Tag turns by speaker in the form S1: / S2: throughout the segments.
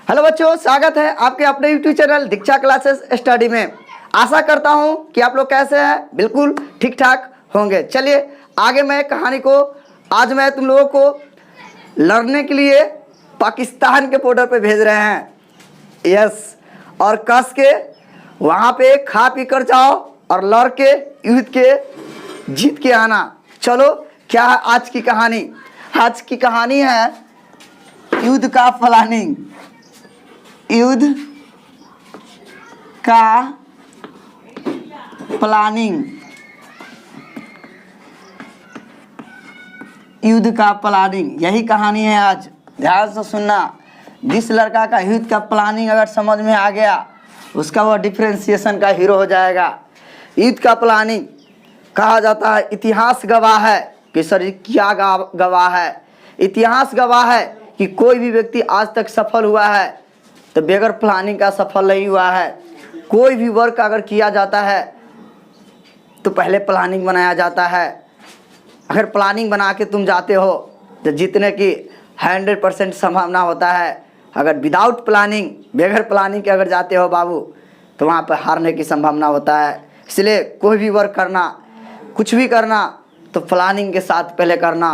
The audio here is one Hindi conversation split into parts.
S1: हेलो बच्चों, स्वागत है आपके अपने यूट्यूब चैनल दीक्षा क्लासेस स्टडी में। आशा करता हूं कि आप लोग कैसे हैं, बिल्कुल ठीक ठाक होंगे। चलिए आगे मैं कहानी को आज मैं तुम लोगों को लड़ने के लिए पाकिस्तान के बॉर्डर पे भेज रहे हैं। यस, और कस के वहाँ पे खा पी कर जाओ और लड़ के युद्ध के जीत के आना। चलो क्या है आज की कहानी? आज की कहानी है युद्ध का प्लानिंग। युद्ध का प्लानिंग, युद्ध का प्लानिंग, यही कहानी है आज। ध्यान से सुनना। जिस लड़का का युद्ध का प्लानिंग अगर समझ में आ गया उसका वो डिफरेंशिएशन का हीरो हो जाएगा। युद्ध का प्लानिंग कहा जाता है, इतिहास गवाह है कि सर क्या गवाह है? इतिहास गवाह है कि कोई भी व्यक्ति आज तक सफल हुआ है तो बगैर प्लानिंग का सफल नहीं हुआ है। कोई भी वर्क अगर किया जाता है तो पहले प्लानिंग बनाया जाता है। अगर प्लानिंग बना के तुम जाते हो तो जीतने की 100% संभावना होता है। अगर विदाउट प्लानिंग, बगैर प्लानिंग के अगर जाते हो बाबू, तो वहाँ पर हारने की संभावना होता है। इसलिए कोई भी वर्क करना, कुछ भी करना तो प्लानिंग के साथ पहले करना,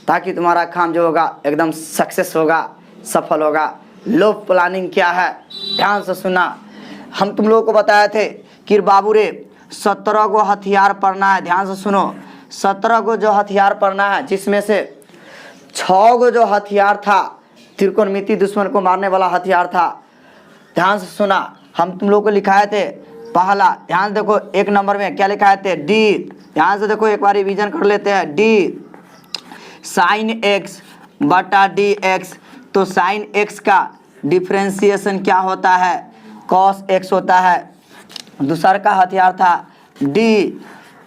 S1: ताकि तुम्हारा काम जो होगा एकदम सक्सेस होगा, सफल होगा। लो प्लानिंग क्या है? ध्यान से सुना। हम तुम लोगों को बताए थे कि बाबू रे 17 गो हथियार पढ़ना है। ध्यान से सुनो, 17 गो जो हथियार पढ़ना है, जिसमें से 6 गो जो हथियार था त्रिकोणमिति दुश्मन को मारने वाला हथियार था। ध्यान से सुना, हम तुम लोगों को लिखाए थे। पहला, ध्यान देखो, 1 नंबर में क्या लिखाए थे? डी। ध्यान से देखो, एक बार रिवीजन कर लेते हैं। डी साइन एक्स बटा डी एक्स। तो साइन एक्स का डिफ्रेंशिएशन क्या होता है? कॉस एक्स होता है। दूसरा का हथियार था डी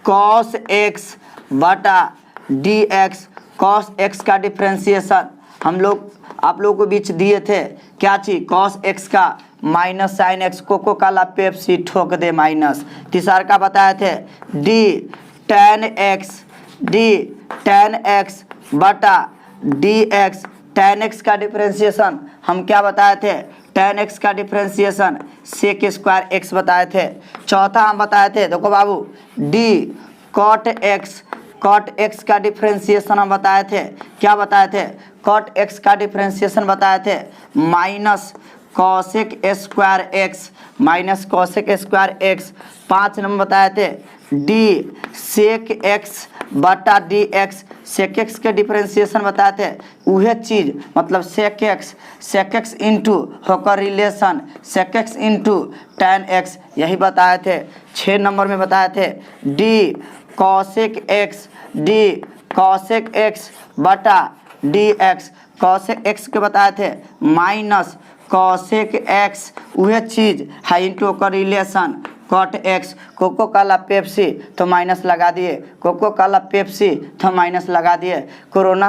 S1: कॉस एक्स बटा डी एक्स। कॉस एक्स का डिफ्रेंशिएशन हम लोग आप लोगों को बीच दिए थे, क्या चीज? कॉस एक्स का minus sine x, Coca Cola Pepsi ठोक दे माइनस। तीसरा का बताए थे d tan x, d tan x बटा डी एक्स। टेन एक्स का डिफ्रेंशिएशन हम क्या बताए थे? टेन एक्स का डिफ्रेंशिएशन सेक स्क्वायर एक्स बताए थे। चौथा हम बताए थे, देखो बाबू, d cot x. Cot x का डिफ्रेंशिएशन हम बताए थे, क्या बताए थे? कॉट एक्स का डिफ्रेंशिएशन बताए थे minus cosec square x, minus cosec square x. 5 number बताए थे डी सेक एक्स बटा डी एक्स। सेक एक्स के डिफ्रेंशिएशन बताए थे, वह चीज़ मतलब सेक एक्स इंटू होकर relation sec x into tan x, यही बताए थे। 6 नंबर में बताए थे d cosec x, d cosec x बटा डी एक्स। कॉसेक एक्स के बताए थे माइनस कॉसेक एक्स, वह चीज़ है इंटू होकर relation cot x. Coca Cola Pepsi तो माइनस लगा दिए, कोको काला पेप्सी तो माइनस लगा दिए। कोरोना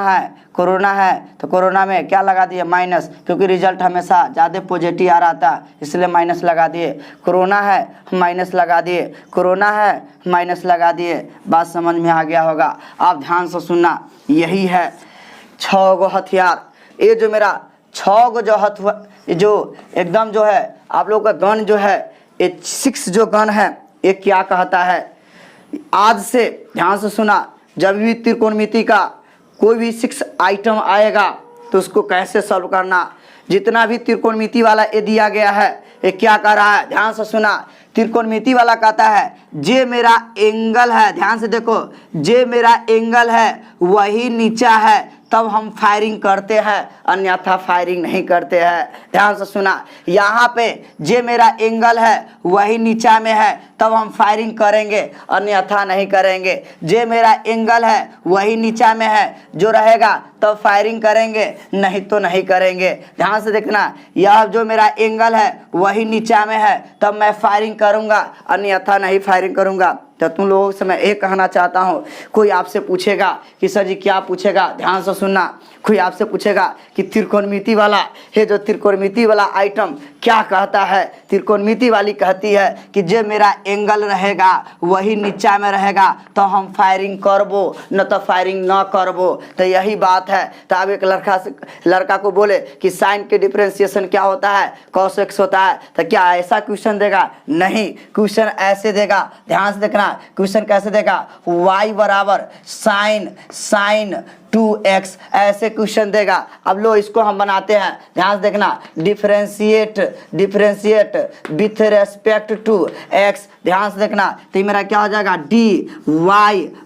S1: है तो कोरोना में क्या लगा दिए? माइनस, क्योंकि रिजल्ट हमेशा ज़्यादा पॉजिटिव आ रहा था, इसलिए माइनस लगा दिए। कोरोना है माइनस लगा दिए, कोरोना है माइनस लगा दिए। बात समझ में आ गया होगा। आप ध्यान से सुनना, यही है 6 गो हथियार। ये जो मेरा 6 गो जो जो एकदम जो है आप लोगों का गन जो है, ये 6 जो गन है, ये क्या कहता है? आज से ध्यान से सुना, जब भी त्रिकोणमिति का कोई भी 6 आइटम आएगा तो उसको कैसे सॉल्व करना। जितना भी त्रिकोणमिति वाला ये दिया गया है, ये क्या कर रहा है? ध्यान से सुना। त्रिकोणमिति वाला कहता है जे मेरा एंगल है, ध्यान से देखो, जे मेरा एंगल है वही नीचा है तब हम फायरिंग करते हैं, अन्यथा फायरिंग नहीं करते हैं। ध्यान से सुना, यहाँ पे जे मेरा एंगल है वही नीचा में है तब हम फायरिंग करेंगे, अन्यथा नहीं करेंगे। जे मेरा एंगल है वही नीचा में है, जो रहेगा तब फायरिंग करेंगे, नहीं तो नहीं करेंगे। ध्यान से देखना, यह जो मेरा एंगल है वही नीचा में है तब मैं फायरिंग करूँगा, अन्यथा नहीं फायरिंग करूँगा। तो तुम लोगों से मैं एक कहना चाहता हूँ, कोई आपसे पूछेगा कि सर जी क्या पूछेगा? ध्यान से सुनना, कोई आपसे पूछेगा कि त्रिकोणमिति वाला, ये जो त्रिकोणमिति वाला आइटम क्या कहता है, त्रिकोणमिति वाली कहती है कि जो मेरा एंगल रहेगा वही नीचा में रहेगा तो हम फायरिंग करबो, न तो फायरिंग न करबो। तो यही बात है। तो अब एक लड़का को बोले कि साइन के डिफरेंशिएशन क्या होता है, cos x होता है, तो क्या ऐसा क्वेश्चन देगा? नहीं, क्वेश्चन ऐसे देगा। ध्यान से देखना, क्वेश्चन कैसे देगा? y बराबर साइन 2x, ऐसे क्वेश्चन देगा। अब लो इसको हम बनाते हैं, ध्यान से देखना। Differentiate with respect to x, ध्यान से देखना। तो ये मेरा क्या हो जाएगा? dy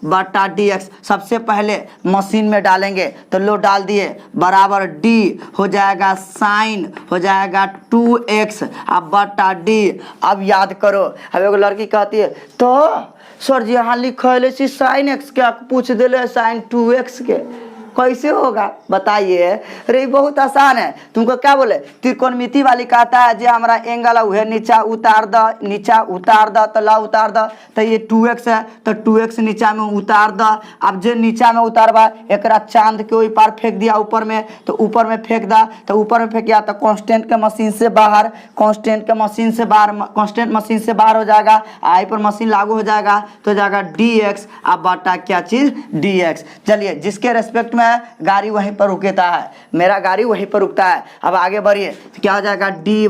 S1: बटा dx। सबसे पहले मशीन में डालेंगे, तो लो डाल दिए, बराबर d हो जाएगा साइन हो जाएगा 2x अब बटा d। अब याद करो, अब एक लड़की कहती है तो सर जी यहाँ लिखल साइन x के, पूछ दिले साइन 2x के, कैसे होगा बताइए? अरे बहुत आसान है। तुमको क्या बोले? त्रिकोणमिति वाली कहता है जो हमारा एंगल है वह नीचा उतार द, तो ला उतार द। तो ये 2x है तो 2x नीचा में उतार द। अब जो नीचा में उतारबा एकरा चांद के ओई पार फेंक दिया ऊपर में, तो ऊपर में फेंक दा, तो ऊपर में फेंकिया तो कांस्टेंट के मशीन से बाहर, कांस्टेंट मशीन से बाहर हो जाएगा। आई पर मशीन लागू हो जाएगा तो जाएगा dx अब बटा क्या चीज? dx। चलिए, जिसके रेस्पेक्ट में गाड़ी वहीं पर रुकता है, मेरा गाड़ी वहीं पर रुकता है। अब आगे बढ़िए, तो क्या हो जाएगा? dy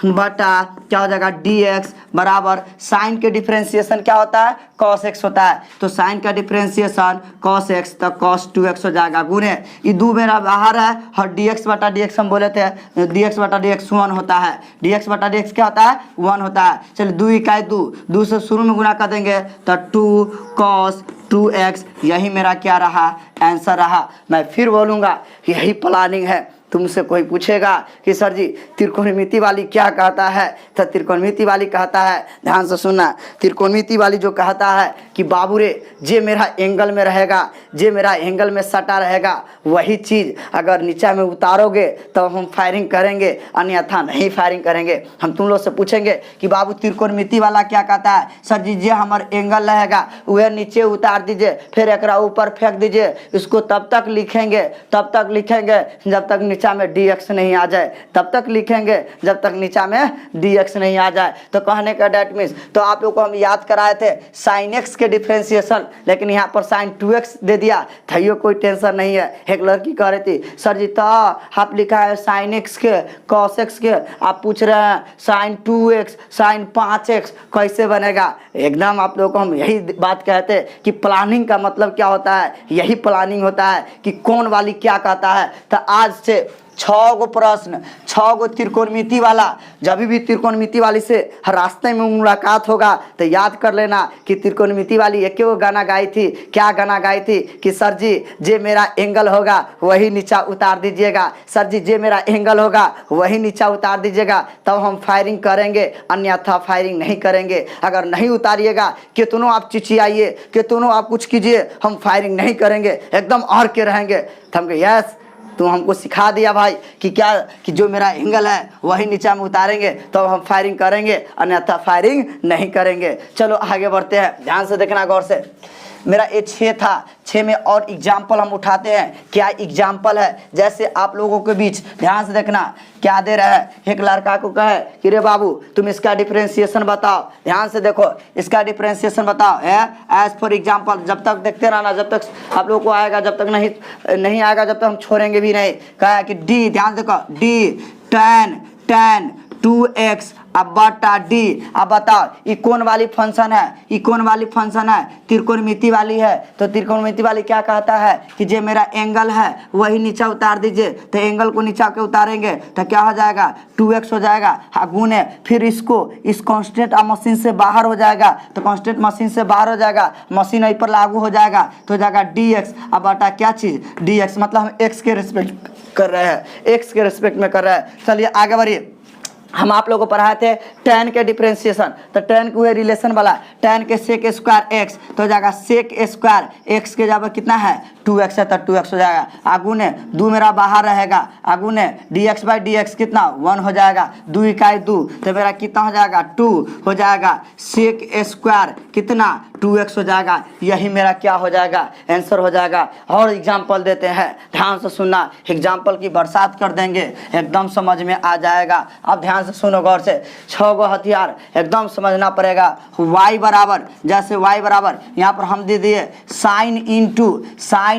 S1: बटा क्या हो जाएगा? dx बराबर साइन के डिफरेंशिएशन क्या होता है? cos x होता है। तो साइन का डिफरेंशिएशन cos x तो cos 2x हो जाएगा गुणे ये दो मेरा बाहर है और dx बटा dx हम बोले थे, dx बटा dx 1 होता है। dx बटा dx क्या होता है? 1 होता है। चलिए 2 इकाई 2 से शुरू में गुना कर देंगे तो 2 cos 2x, यही मेरा क्या रहा? आंसर रहा। मैं फिर बोलूँगा, यही प्लानिंग है। तुमसे कोई पूछेगा कि सर जी त्रिकोणमिति वाली क्या कहता है, तो त्रिकोणमिति वाली कहता है, ध्यान से सुनना, त्रिकोणमिति वाली जो कहता है कि बाबू रे जे मेरा एंगल में रहेगा, जे मेरा एंगल में सटा रहेगा वही चीज़ अगर नीचा में उतारोगे तो हम फायरिंग करेंगे, अन्यथा नहीं फायरिंग करेंगे। हम तुम लोग से पूछेंगे कि बाबू त्रिकोणमिति वाला क्या कहता है? सर जी जे हमारा एंगल रहेगा वह नीचे उतार दीजिए, फिर एकरा ऊपर फेंक दीजिए। इसको तब तक लिखेंगे जब तक नीचा में dx नहीं आ जाए, तब तक लिखेंगे जब तक नीचा में dx नहीं आ जाए। तो कहने का डेट मीन्स, तो आप लोग को हम याद कराए थे साइन x के डिफरेंशिएशन, लेकिन यहाँ पर साइन 2x दे दिया था, ये कोई टेंशन नहीं है। एक लड़की कह रही थी सर जी तो आप लिखा है साइन x के cos x के, आप पूछ रहे हैं साइन 2x साइन 5x कैसे बनेगा? एकदम आप लोग को हम यही बात कहते हैं कि प्लानिंग का मतलब क्या होता है, यही प्लानिंग होता है कि कौन वाली क्या कहता है। तो आज से 6 गो प्रश्न, 6 गो त्रिकोणमिति वाला, जब भी त्रिकोणमिति वाली से रास्ते में मुलाकात होगा तो याद कर लेना कि त्रिकोणमिति वाली एक वो गाना गाई थी। क्या गाना गाई थी? कि सर जी जे मेरा एंगल होगा वही नीचा उतार दीजिएगा, सर जी जे मेरा एंगल होगा वही नीचा उतार दीजिएगा, तब हम फायरिंग करेंगे, अन्यथा फायरिंग नहीं करेंगे। अगर नहीं उतारिएगा, कितनों आप चिचियाइए, कितनों आप कुछ कीजिए, हम फायरिंग नहीं करेंगे, एकदम और के रहेंगे। तो हम कहे यस, तुम हमको सिखा दिया भाई कि क्या, कि जो मेरा एंगल है वही नीचा में उतारेंगे तो हम फायरिंग करेंगे, अन्यथा फायरिंग नहीं करेंगे। चलो आगे बढ़ते हैं, ध्यान से देखना गौर से। मेरा ये 6 था, 6 में और एग्जाम्पल हम उठाते हैं। क्या एग्जाम्पल है? जैसे आप लोगों के बीच ध्यान से देखना, क्या दे रहा है? एक लड़का को कहे कि रे बाबू तुम इसका डिफरेंशिएशन बताओ। ध्यान से देखो, इसका डिफरेंशिएशन बताओ है एज फॉर एग्जाम्पल। जब तक देखते रहना, जब तक आप लोगों को आएगा, जब तक नहीं आएगा जब तक हम छोड़ेंगे भी नहीं। कहा कि डी, ध्यान देखो, डी tan 2x अब बटा d। अब बताओ ये कौन वाली फंक्शन है? ये कौन वाली फंक्शन है? त्रिकोणमिति वाली है। तो त्रिकोणमिति वाली क्या कहता है कि जो मेरा एंगल है वही नीचा उतार दीजिए। तो एंगल को नीचा के उतारेंगे तो क्या हो जाएगा? 2x हो जाएगा, गुने फिर इसको इस कांस्टेंट मशीन से बाहर हो जाएगा, तो कांस्टेंट मशीन से बाहर हो जाएगा, मशीन यहीं पर लागू हो जाएगा तो हो जाएगा dx अब बटा क्या चीज़? dx। मतलब हम x के रिस्पेक्ट कर रहे हैं, x के रिस्पेक्ट में कर रहे हैं। चलिए आगे बढ़िए। हम आप लोगों को पढ़ाए थे tan के डिफ्रेंशिएशन, तो tan के हुए रिलेशन वाला tan के सेक स्क्वायर x तो हो जाएगा सेक स्क्वायर x के जगह कितना है 2x है तो 2x हो जाएगा। आगू ने 2 मेरा बाहर रहेगा, आगू ने dx बाई dx कितना 1 हो जाएगा, 2 इकाई 2 तो मेरा कितना हो जाएगा 2 हो जाएगा, सेक स्क्वायर कितना 2x हो जाएगा। यही मेरा क्या हो जाएगा आंसर हो जाएगा। और एग्जाम्पल देते हैं, ध्यान से सुनना, एग्जाम्पल की बरसात कर देंगे, एकदम समझ में आ जाएगा। अब ध्यान से सुनो गौर से, 6 गो हथियार एकदम समझना पड़ेगा। y बराबर, जैसे y बराबर यहाँ पर हम दे दिए साइन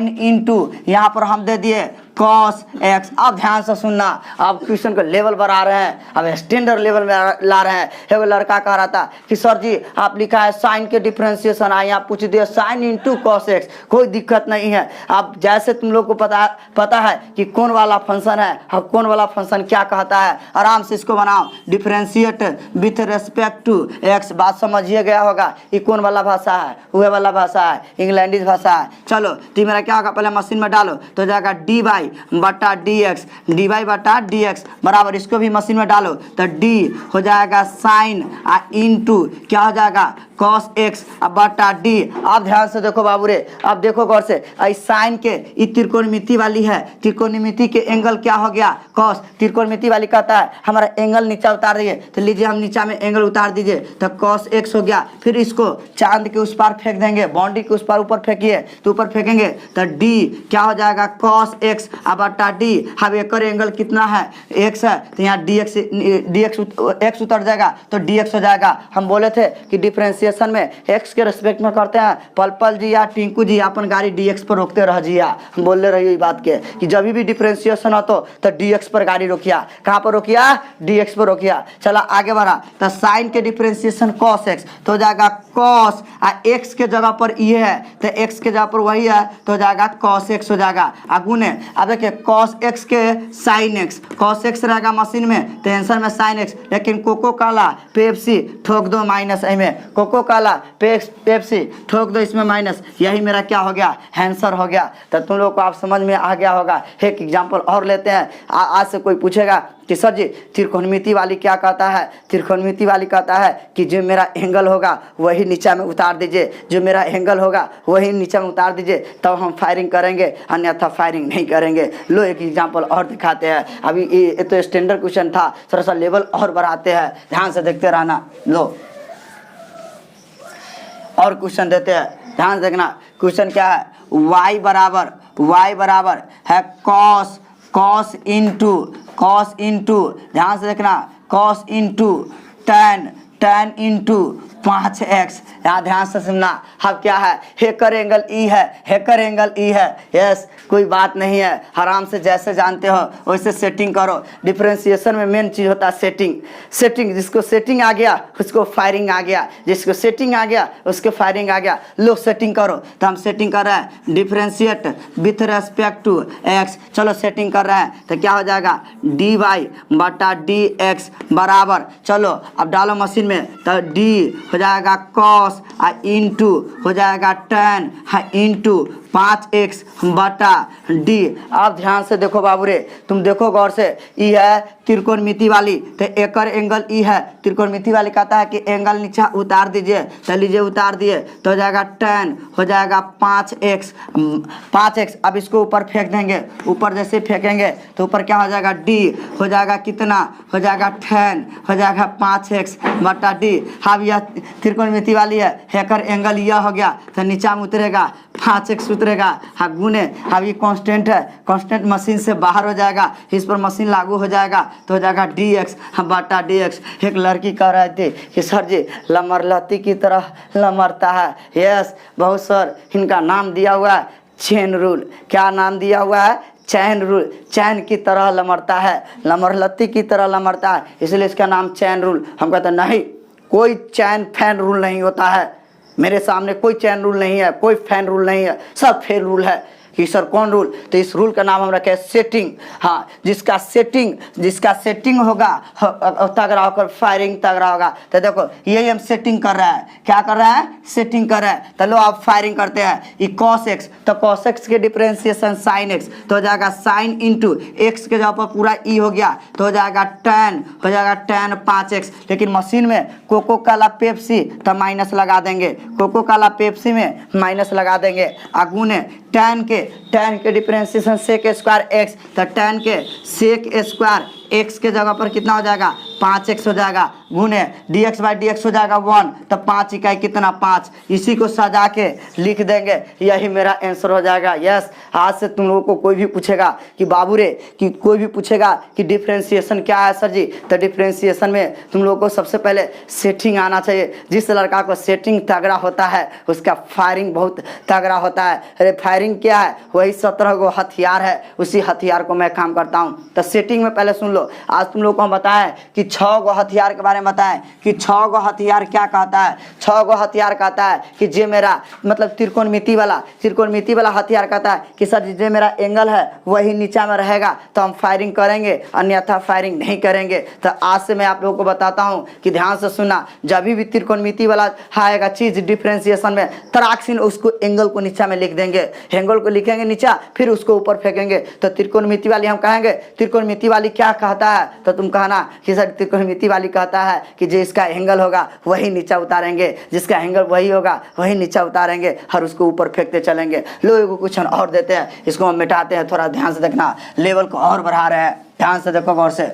S1: इंटू यहाँ पर हम दे दिए cos x। अब ध्यान से सुनना, अब क्वेश्चन को लेवल बढ़ा रहे हैं, अब स्टैंडर्ड लेवल में ला रहे हैं। एक लड़का कह रहा था कि सर जी आप लिखा है साइन के डिफरेंशिएशन, आए यहाँ पूछ दिया साइन इंटू cos x, कोई दिक्कत नहीं है। अब जैसे तुम लोग को पता है कि कौन वाला फंक्शन है और कौन वाला फंक्शन क्या कहता है, आराम से इसको बनाओ, differentiate with respect to x। बात समझिए गया होगा, ये कौन वाला भाषा है, वह वाला भाषा है, इंग्लैंडिश भाषा है। चलो तो मेरा क्या होगा, पहले मशीन में डालो तो जाएगा डी बटा डी एक्स बराबर, इसको भी मशीन में डालो तो डी हो जाएगा साइन इंटू क्या हो जाएगा cos x बटा डी। अब ध्यान से देखो बाबू रे, अब देखो गौर से, साइन के ये त्रिकोणमिति वाली है, त्रिकोणमिति के एंगल क्या हो गया cos, त्रिकोणमिति वाली कहता है हमारा एंगल नीचा उतार दिए, तो लीजिए हम नीचा में एंगल उतार दीजिए तो cos x हो गया। फिर इसको चांद के उस पार फेंक देंगे, बाउंड्री के उस पार ऊपर फेंकिए तो ऊपर फेंकेंगे तो डी क्या हो जाएगा cos x बटा डी। अब एक एंगल कितना है x है, तो यहाँ x उतर जाएगा तो dx हो जाएगा। हम बोले थे कि डिफरेंशिएशन में x के रेस्पेक्ट में करते हैं, पल जी या टिंकू जी अपन गाड़ी dx पर रोकते रह जिया, हम बोल रहे ये बात के कि जब भी डिफरेंशिएशन हो तो dx पर गाड़ी रोकिया, कहाँ पर रोकिया dx पर रोकिया। चला आगे बढ़ा, तो साइन के डिफरेंशिएशन cos x तो हो जाएगा cos x के जगह पर ये है तो x के जगह पर वही है तो हो जाएगा cos x हो जाएगा। आगू ने अब देखिए cos x के sin x, cos x रहेगा मशीन में तो आंसर में sin x, लेकिन कोको काला पेप्सी ठोक दो माइनस, में कोको काला पेप्सी ठोक दो इसमें माइनस, यही मेरा क्या हो गया आंसर हो गया। तो तुम लोग को आप समझ में आ गया होगा। एक एग्जांपल और लेते हैं, आज से कोई पूछेगा कि सर जी त्रिकोणमिति वाली क्या कहता है, त्रिकोणमिति वाली कहता है कि जो मेरा एंगल होगा वही नीचा में उतार दीजिए, जो मेरा एंगल होगा वही नीचा में उतार दीजिए तब हम फायरिंग करेंगे, अन्यथा फायरिंग नहीं करेंगे। लो एक एग्जांपल और दिखाते हैं, अभी ये तो स्टैंडर्ड क्वेश्चन था, थोड़ा सा लेवल और बढ़ाते हैं, ध्यान से देखते रहना। लो और क्वेश्चन देते हैं, ध्यान से देखना। क्वेश्चन क्या है, y बराबर है cos इंटू ध्यान से देखना, cos into tan into 5x। यहाँ ध्यान से सुनना, अब क्या है हेकर एंगल ई है, यस कोई बात नहीं है, आराम से जैसे जानते हो वैसे सेटिंग करो। डिफरेंशिएशन में मेन चीज़ होता है सेटिंग, जिसको सेटिंग आ गया उसको फायरिंग आ गया, जिसको सेटिंग आ गया उसको फायरिंग आ गया। लो सेटिंग करो, तो हम सेटिंग कर रहे हैं differentiate with respect to x। चलो सेटिंग कर रहे हैं तो क्या हो जाएगा dy बटा dx बराबर, चलो अब डालो मशीन में तो d हो जाएगा cos इंटू हो जाएगा tan इंटू 5x बटा डी। अब ध्यान से देखो बाबू रे, तुम देखो गौर से, ई है त्रिकोणमिति वाली तो एकर एंगल ई है, त्रिकोणमिति वाली कहता है कि एंगल नीचे उतार दीजिए तो लीजिए उतार दिए तो हो जाएगा tan हो जाएगा 5x। अब इसको ऊपर फेंक देंगे, ऊपर जैसे फेंकेंगे तो ऊपर क्या हो जाएगा डी हो जाएगा कितना हो जाएगा tan हो जाएगा 5x बटा डी। अब यह त्रिकोणमिति वाली है, एकर एंगल यह हो गया तो नीचा में उतरेगा 5x उतरेगा। हाँ गुने, अब ये कांस्टेंट है, कांस्टेंट मशीन से बाहर हो जाएगा, इस पर मशीन लागू हो जाएगा तो हो जाएगा dx बटा dx। एक लड़की कह रही थी कि सर जी लमरलती की तरह लमरता है, यस बहुत सर, इनका नाम दिया हुआ है चेन रूल। क्या नाम दिया हुआ है चैन रूल, चैन की तरह लमरता है, लमरलती की तरह लमरता है, इसलिए इसका नाम चैन रूल। हम कहते हैं नहीं, कोई चैन फैन रूल नहीं होता है, मेरे सामने कोई चैन रूल नहीं है, कोई फैन रूल नहीं है, सब फेल रूल है। कि सर कौन रूल, तो इस रूल का नाम हम रखे सेटिंग। हाँ, जिसका सेटिंग होगा तगड़ा होकर फायरिंग तगड़ा होगा। तो देखो यही हम सेटिंग कर रहा है, क्या कर रहा है, सेटिंग कर रहा है। तो लो आप फायरिंग करते हैं, ये cos x, तो cos x के डिफरेंशिएशन sin x, तो हो जाएगा sin इंटू x के जगह पर पूरा e हो गया, तो हो जाएगा tan 5x। लेकिन मशीन में कोको कोला पेप्सी तो माइनस लगा देंगे, कोको कोला पेप्सी में माइनस लगा देंगे। अगुने tan के डिफरेंशिएशन सेक स्क्वायर x, तो tan के सेक स्क्वायर x के जगह पर कितना हो जाएगा, 5x हो जाएगा, गुने dx बाई dx हो जाएगा 1, तो 5 इकाई कितना 5। इसी को सजा के लिख देंगे, यही मेरा आंसर हो जाएगा। यस, आज से तुम लोगों को कोई भी पूछेगा कि बाबू रे, कि कोई भी पूछेगा कि डिफरेंशिएशन क्या है सर जी, तो डिफरेंशिएशन में तुम लोगों को सबसे पहले सेटिंग आना चाहिए। जिस लड़का को सेटिंग तगड़ा होता है उसका फायरिंग बहुत तगड़ा होता है। अरे फायरिंग क्या है, वही 17 गो हथियार है, उसी हथियार को मैं काम करता हूँ। तो सेटिंग में पहले सुन लो, आज तुम लोग को हम बताएं कि 6 गो हथियार के बारे में बताएं कि 6 गो हथियार क्या कहता है। 6 गो हथियार कहता है कि जे मेरा मतलब त्रिकोणमिति वाला हथियार कहता है कि सर जे मेरा एंगल है वही नीचा में रहेगा तो हम फायरिंग करेंगे, अन्यथा फायरिंग नहीं करेंगे। तो आज से मैं आप लोगों को बताता हूँ कि ध्यान से सुनना, जब भी त्रिकोणमिति वाला आएगा चीज डिफरेंशिएशन में, तराक्सिन उसको एंगल को नीचा में लिख देंगे, एंगल को लिखेंगे नीचा, फिर उसको ऊपर फेंकेंगे। तो त्रिकोणमिति वाली हम कहेंगे, त्रिकोणमिति वाली क्या कहता है, तो तुम कहना कि सर त्रिकोणमिति वाली कहता है कि जो इसका एंगल होगा वही नीचा उतारेंगे, जिसका एंगल वही होगा वही नीचा उतारेंगे और उसको ऊपर फेंकते चलेंगे। लोगों को क्वेश्चन और देते हैं, इसको हम मिटाते हैं। थोड़ा ध्यान से देखना, लेवल को और बढ़ा रहे हैं, ध्यान से देखो गौर से।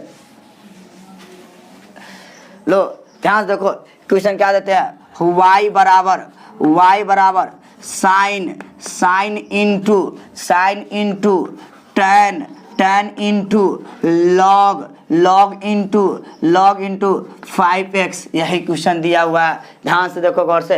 S1: लो ध्यान से देखो, क्वेश्चन क्या देते हैं, y बराबर sine into tan into log into 5x, यही क्वेश्चन दिया हुआ है। ध्यान से देखो गौर से।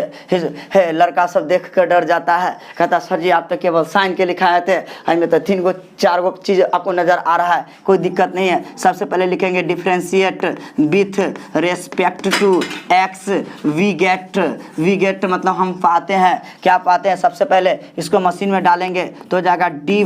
S1: है लड़का सब देख कर डर जाता है, कहता सर जी आप तो केवल साइन के लिखाए थे, इसमें तो 3 गो 4 गो चीज़ आपको नज़र आ रहा है। कोई दिक्कत नहीं है। सबसे पहले लिखेंगे differentiate with respect to x, we get मतलब हम पाते हैं, क्या पाते हैं, सबसे पहले इसको मशीन में डालेंगे तो हो जाएगा dy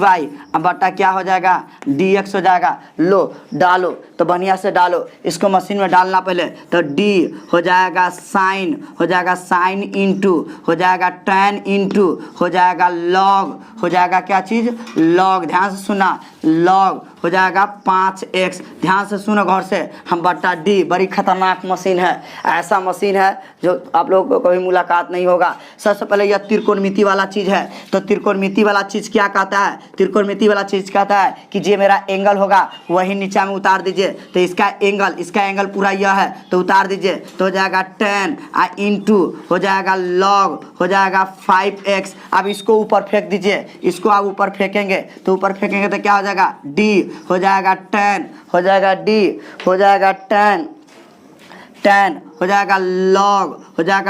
S1: बटा क्या हो जाएगा, dx हो जाएगा। लो डालो, तो बढ़िया से डालो, इसको मशीन में डालना पहले, तो d हो जाएगा साइन इंटू हो जाएगा tan इंटू हो जाएगा लॉग, हो जाएगा क्या चीज़, लॉग। ध्यान से सुना, लॉग हो जाएगा 5x। ध्यान से सुनो गौर से, हम बट्टा डी, बड़ी खतरनाक मशीन है, ऐसा मशीन है जो आप लोगों को कभी मुलाकात नहीं होगा। सबसे पहले यह त्रिकोणमिति वाला चीज़ है, तो त्रिकोणमिति वाला चीज़ क्या कहता है, त्रिकोणमिति वाला चीज़ कहता है कि जे मेरा एंगल होगा वही नीचा में उतार दीजिए। तो इसका एंगल पूरा यह है तो उतार दीजिए, तो हो जाएगा tan इंटू हो जाएगा लॉग हो जाएगा 5x। अब इसको ऊपर फेंक दीजिए, इसको आप ऊपर फेंकेंगे तो ऊपर फेंकेंगे तो क्या हो जाएगा, d हो जाएगा tan हो जाएगा d हो जाएगा tan हो जाएगा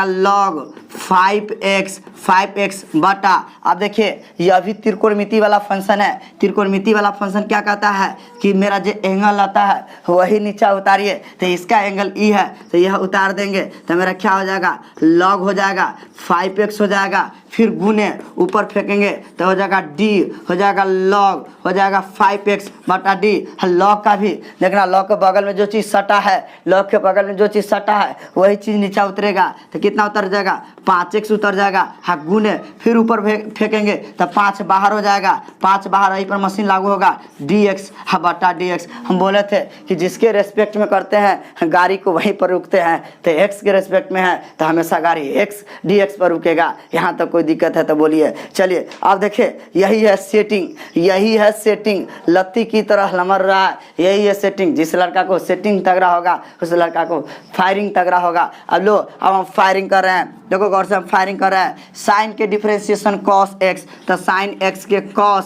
S1: लॉग 5x बटा। अब देखिए यह भी त्रिकोणमिति वाला फंक्शन है। त्रिकोणमिति वाला फंक्शन क्या कहता है कि मेरा जो एंगल आता है वही नीचा उतारिए, तो इसका एंगल ई है तो यह उतार देंगे तो मेरा क्या हो जाएगा, लॉग हो जाएगा 5x हो जाएगा, फिर गुने ऊपर फेंकेंगे तो हो जाएगा d हो जाएगा लॉग हो जाएगा 5x बटा d। लॉग का भी देखना, लॉग के बगल में जो चीज़ सटा है, लॉग के बगल में जो चीज़ सटा है वही चीज़ नीचा उतरेगा, तो कितना उतर जाएगा, 5x उतर जाएगा। हाँ गुने फिर ऊपर फेंकेंगे तो 5 बाहर हो जाएगा, 5 बाहर यहीं पर मशीन लागू होगा, dx हाँ बटा dx। हम बोले थे कि जिसके रेस्पेक्ट में करते हैं गाड़ी को वहीं पर रुकते हैं, तो x के रेस्पेक्ट में है तो हमेशा गाड़ी x dx पर रुकेगा। यहाँ तक कोई दिक्कत है तो बोलिए। चलिए आप देखिए, यही है सेटिंग, लत्ती की तरह लमर रहा है, यही है सेटिंग। जिस लड़का को सेटिंग तगड़ा होगा उस लड़का को फायरिंग तगड़ा होगा। अब लो, अब हम फायरिंग कर रहे हैं, देखो गौर से, हम फायरिंग कर रहे हैं। साइन के डिफरेंशिएशन cos x, तो साइन x के cos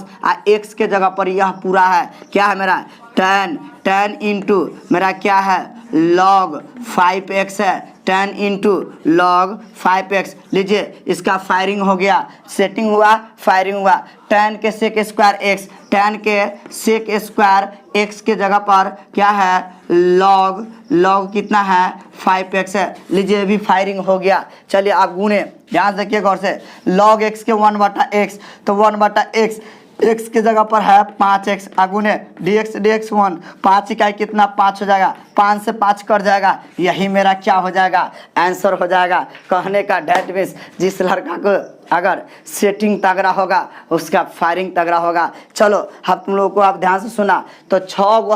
S1: x के जगह पर यह पूरा है, क्या है मेरा tan इंटू मेरा क्या है, log 5x है, tan इंटू लॉग 5x। लीजिए इसका फायरिंग हो गया, सेटिंग हुआ, फायरिंग हुआ। tan के सेक स्क्वायर x के जगह पर क्या है, लॉग कितना है, 5x है। लीजिए अभी फायरिंग हो गया। चलिए आप गुने, ध्यान देखिए गौर से, log x के 1/x, तो 1/x x की जगह पर है 5x अगुने dx dx 1, 5 इकाई कितना 5 हो जाएगा, 5 से 5 कट जाएगा, यही मेरा क्या हो जाएगा आंसर हो जाएगा। कहने का डैट मीन्स जिस लड़का को अगर सेटिंग तगड़ा होगा उसका फायरिंग तगड़ा होगा। चलो हम तुम लोग को आप ध्यान से सुना तो 6 गो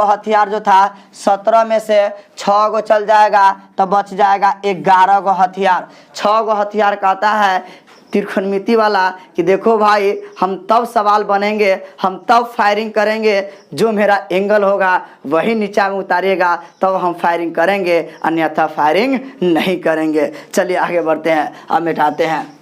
S1: हथियार जो था 17 में से 6 गो चल जाएगा तो बच जाएगा 11 गो हथियार। 6 गो हथियार कहता है त्रिकोणमिति वाला कि देखो भाई हम तब सवाल बनेंगे, हम तब फायरिंग करेंगे, जो मेरा एंगल होगा वही नीचा में उतारिएगा तब हम फायरिंग करेंगे, अन्यथा फायरिंग नहीं करेंगे। चलिए आगे बढ़ते हैं, अब मिटाते हैं।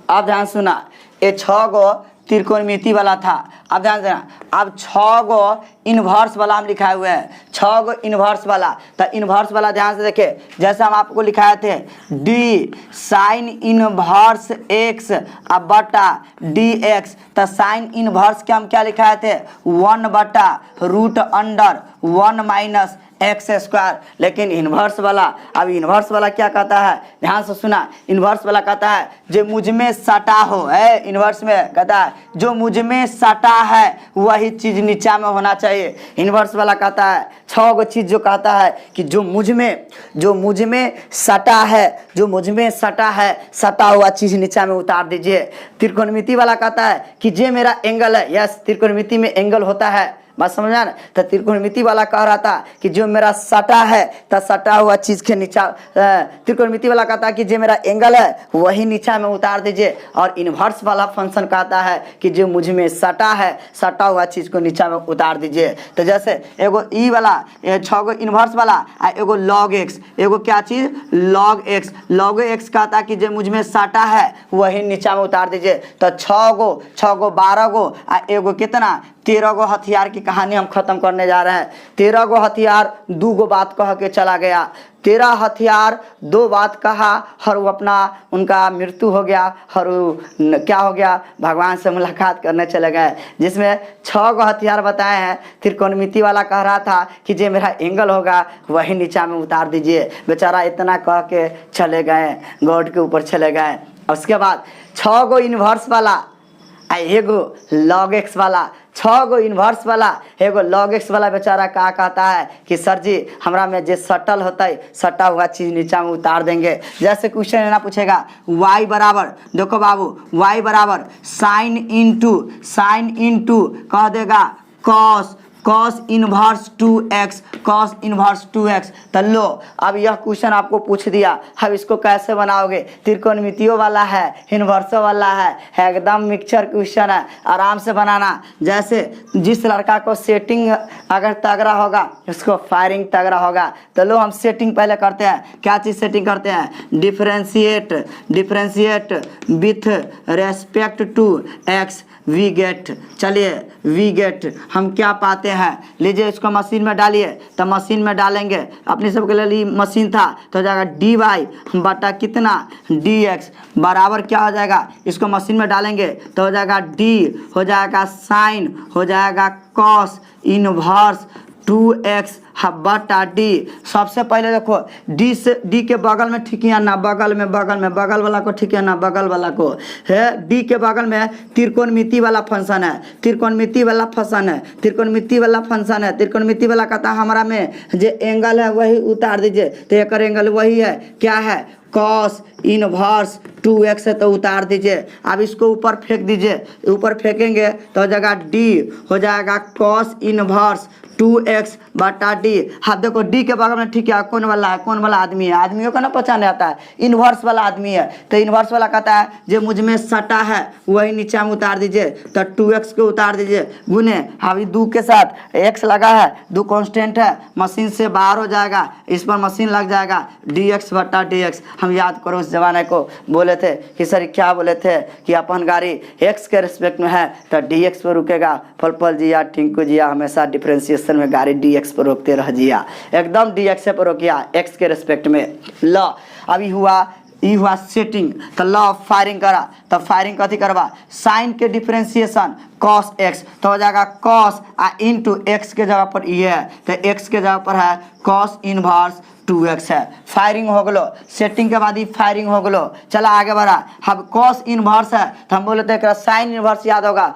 S1: अब ध्यान सुना, ये 6 गो त्रिकोणमिति वाला था। अब ध्यान देना, अब 6 गो इन्वर्स वाला हम लिखाए हुए हैं, 6 गो इन्वर्स वाला। तो इन्वर्स वाला ध्यान से देखे, जैसे हम आपको लिखाए थे डी साइन इनवर्स एक्स अब बटा डी एक्स, तो साइन इनवर्स के हम क्या लिखाए थे 1 बटा root under 1 minus x square. लेकिन इन्वर्स वाला, अब इन्वर्स वाला क्या कहता है, ध्यान से सुना, इन्वर्स वाला कहता है जो मुझ में सटा हो है, इन्वर्स में कहता है जो मुझ में सटा है वही चीज नीचा में होना चाहिए। इन्वर्स वाला कहता है 6 गो चीज जो कहता है कि जो मुझ में सटा है, जो मुझ में सटा है, सटा हुआ चीज नीचा में उतार दीजिए। त्रिकोणमिति वाला कहता है कि जे मेरा एंगल है, यस त्रिकोणमिति में एंगल होता है, बात समझा ना। तो त्रिकोणमिति वाला कह रहा था कि जो मेरा सटा है तो सटा हुआ चीज के नीचा, त्रिकोणमिति वाला कहता है कि जो मेरा एंगल है वही नीचा में उतार दीजिए। और इन्वर्स वाला फंक्शन कहता है कि जो मुझ में सटा है, सटा हुआ चीज को नीचा में उतार दीजिए। तो जैसे एगो ई वाला 6 गो इन्वर्स वाला आ एगो लॉग एक्स, एगो क्या चीज लॉग एक्स, लॉग एक्स कहता है कि जो मुझ में सटा है वही नीचा में उतार दीजिए। तो 6 गो 12 गो आ एगो कितना 13 गो हथियार की कहानी हम खत्म करने जा रहे हैं। 13 गो हथियार 2 गो बात कह के चला गया, 13 हथियार 2 बात कहा और वो अपना उनका मृत्यु हो गया और क्या हो गया भगवान से मुलाकात करने चले गए। जिसमें 6 गो हथियार बताए हैं। त्रिकोणमिति वाला कह रहा था कि जो मेरा एंगल होगा वही नीचा में उतार दीजिए। बेचारा इतना कह के चले गए, गॉड के ऊपर चले गए। उसके बाद 6 गो इन्वर्स वाला एगो लॉग एक्स वाला, 6 गो इन्वर्स वाला एगो लॉग एक्स वाला बेचारा क्या कहता है कि सर जी हमरा में जे सटल होता है, सटा हुआ चीज नीचा में उतार देंगे। जैसे क्वेश्चन ना पूछेगा y बराबर, देखो बाबू y बराबर साइन इनटू कह देगा cos inverse 2x, cos inverse 2x। तो लो अब यह क्वेश्चन आपको पूछ दिया, अब इसको कैसे बनाओगे। त्रिकोणमितियों वाला है, इन्वर्सो वाला है, एकदम मिक्सचर क्वेश्चन है, आराम से बनाना। जैसे जिस लड़का को सेटिंग अगर तगड़ा होगा उसको फायरिंग तगड़ा होगा। तो लो हम सेटिंग पहले करते हैं। क्या चीज़ सेटिंग करते हैं, differentiate with respect to x we get. चलिए वी गेट हम क्या पाते हैं, लीजिए इसको मशीन में डालिए। तो मशीन में डालेंगे, अपने सब के लिए मशीन था तो हो जाएगा डी वाई बटा कितना डी एक्स बराबर क्या हो जाएगा, इसको मशीन में डालेंगे तो हो जाएगा डी, हो जाएगा साइन, हो जाएगा कॉस इनवर्स 2x बटा डी। सबसे पहले देखो डी से डी के बगल में ठिकाना, बगल वाला को ठिकाना, बगल वाला को है। डी के बगल में त्रिकोणमिति वाला फंक्शन है, त्रिकोणमिति वाला कहता है हमारा में जो एंगल है वही उतार दीजिए। तो एक एंगल वही है, क्या है कॉस इनवर्स 2x है तो उतार दीजिए। अब इसको ऊपर फेंक दीजिए, ऊपर फेंकेंगे तो हो जाएगा डी, हो जाएगा कॉस इनवर्स 2x बटा डी। हाँ देखो डी के बगल में ठीक है कौन वाला है, कौन वाला आदमी है, आदमियों का ना पहचान आता है, इन्वर्स वाला आदमी है। तो इन्वर्स वाला कहता है जो मुझ में सटा है वही नीचे में उतार दीजिए। तो 2x को उतार दीजिए गुने, अभी 2 के साथ x लगा है, 2 कांस्टेंट है, मशीन से बाहर हो जाएगा, इस पर मशीन लग जाएगा dx बटा dx। हम याद करो उस जमाने को बोले थे कि सर क्या बोले थे कि अपन गाड़ी x के रिस्पेक्ट में है तो dx पर रुकेगा। फल जिया टिंकू जिया हमेशा डिफ्रेंशिएशन में गाड़ी dx पर रोकते रह जिया, एकदम dx पर रोकिया x के रिस्पेक्ट में। लो अभी हुआ ई हुआ सेटिंग, तो लॉ ऑफ फायरिंग करा, तो फायरिंग कथी करवा, साइन के डिफ्रेंसिएशन कॉस एक्स, तो हो जाएगा कॉस आ इंटू एक्स के जगह पर ये है, तो एक्स के जगह पर है कॉस इनवर्स 2x है। फायरिंग हो गलो, सेटिंग के बाद ही फायरिंग हो गलो। चला आगे बढ़ा, अब कॉस इनवर्स है तो हम बोले थे साइन इनवर्स याद होगा,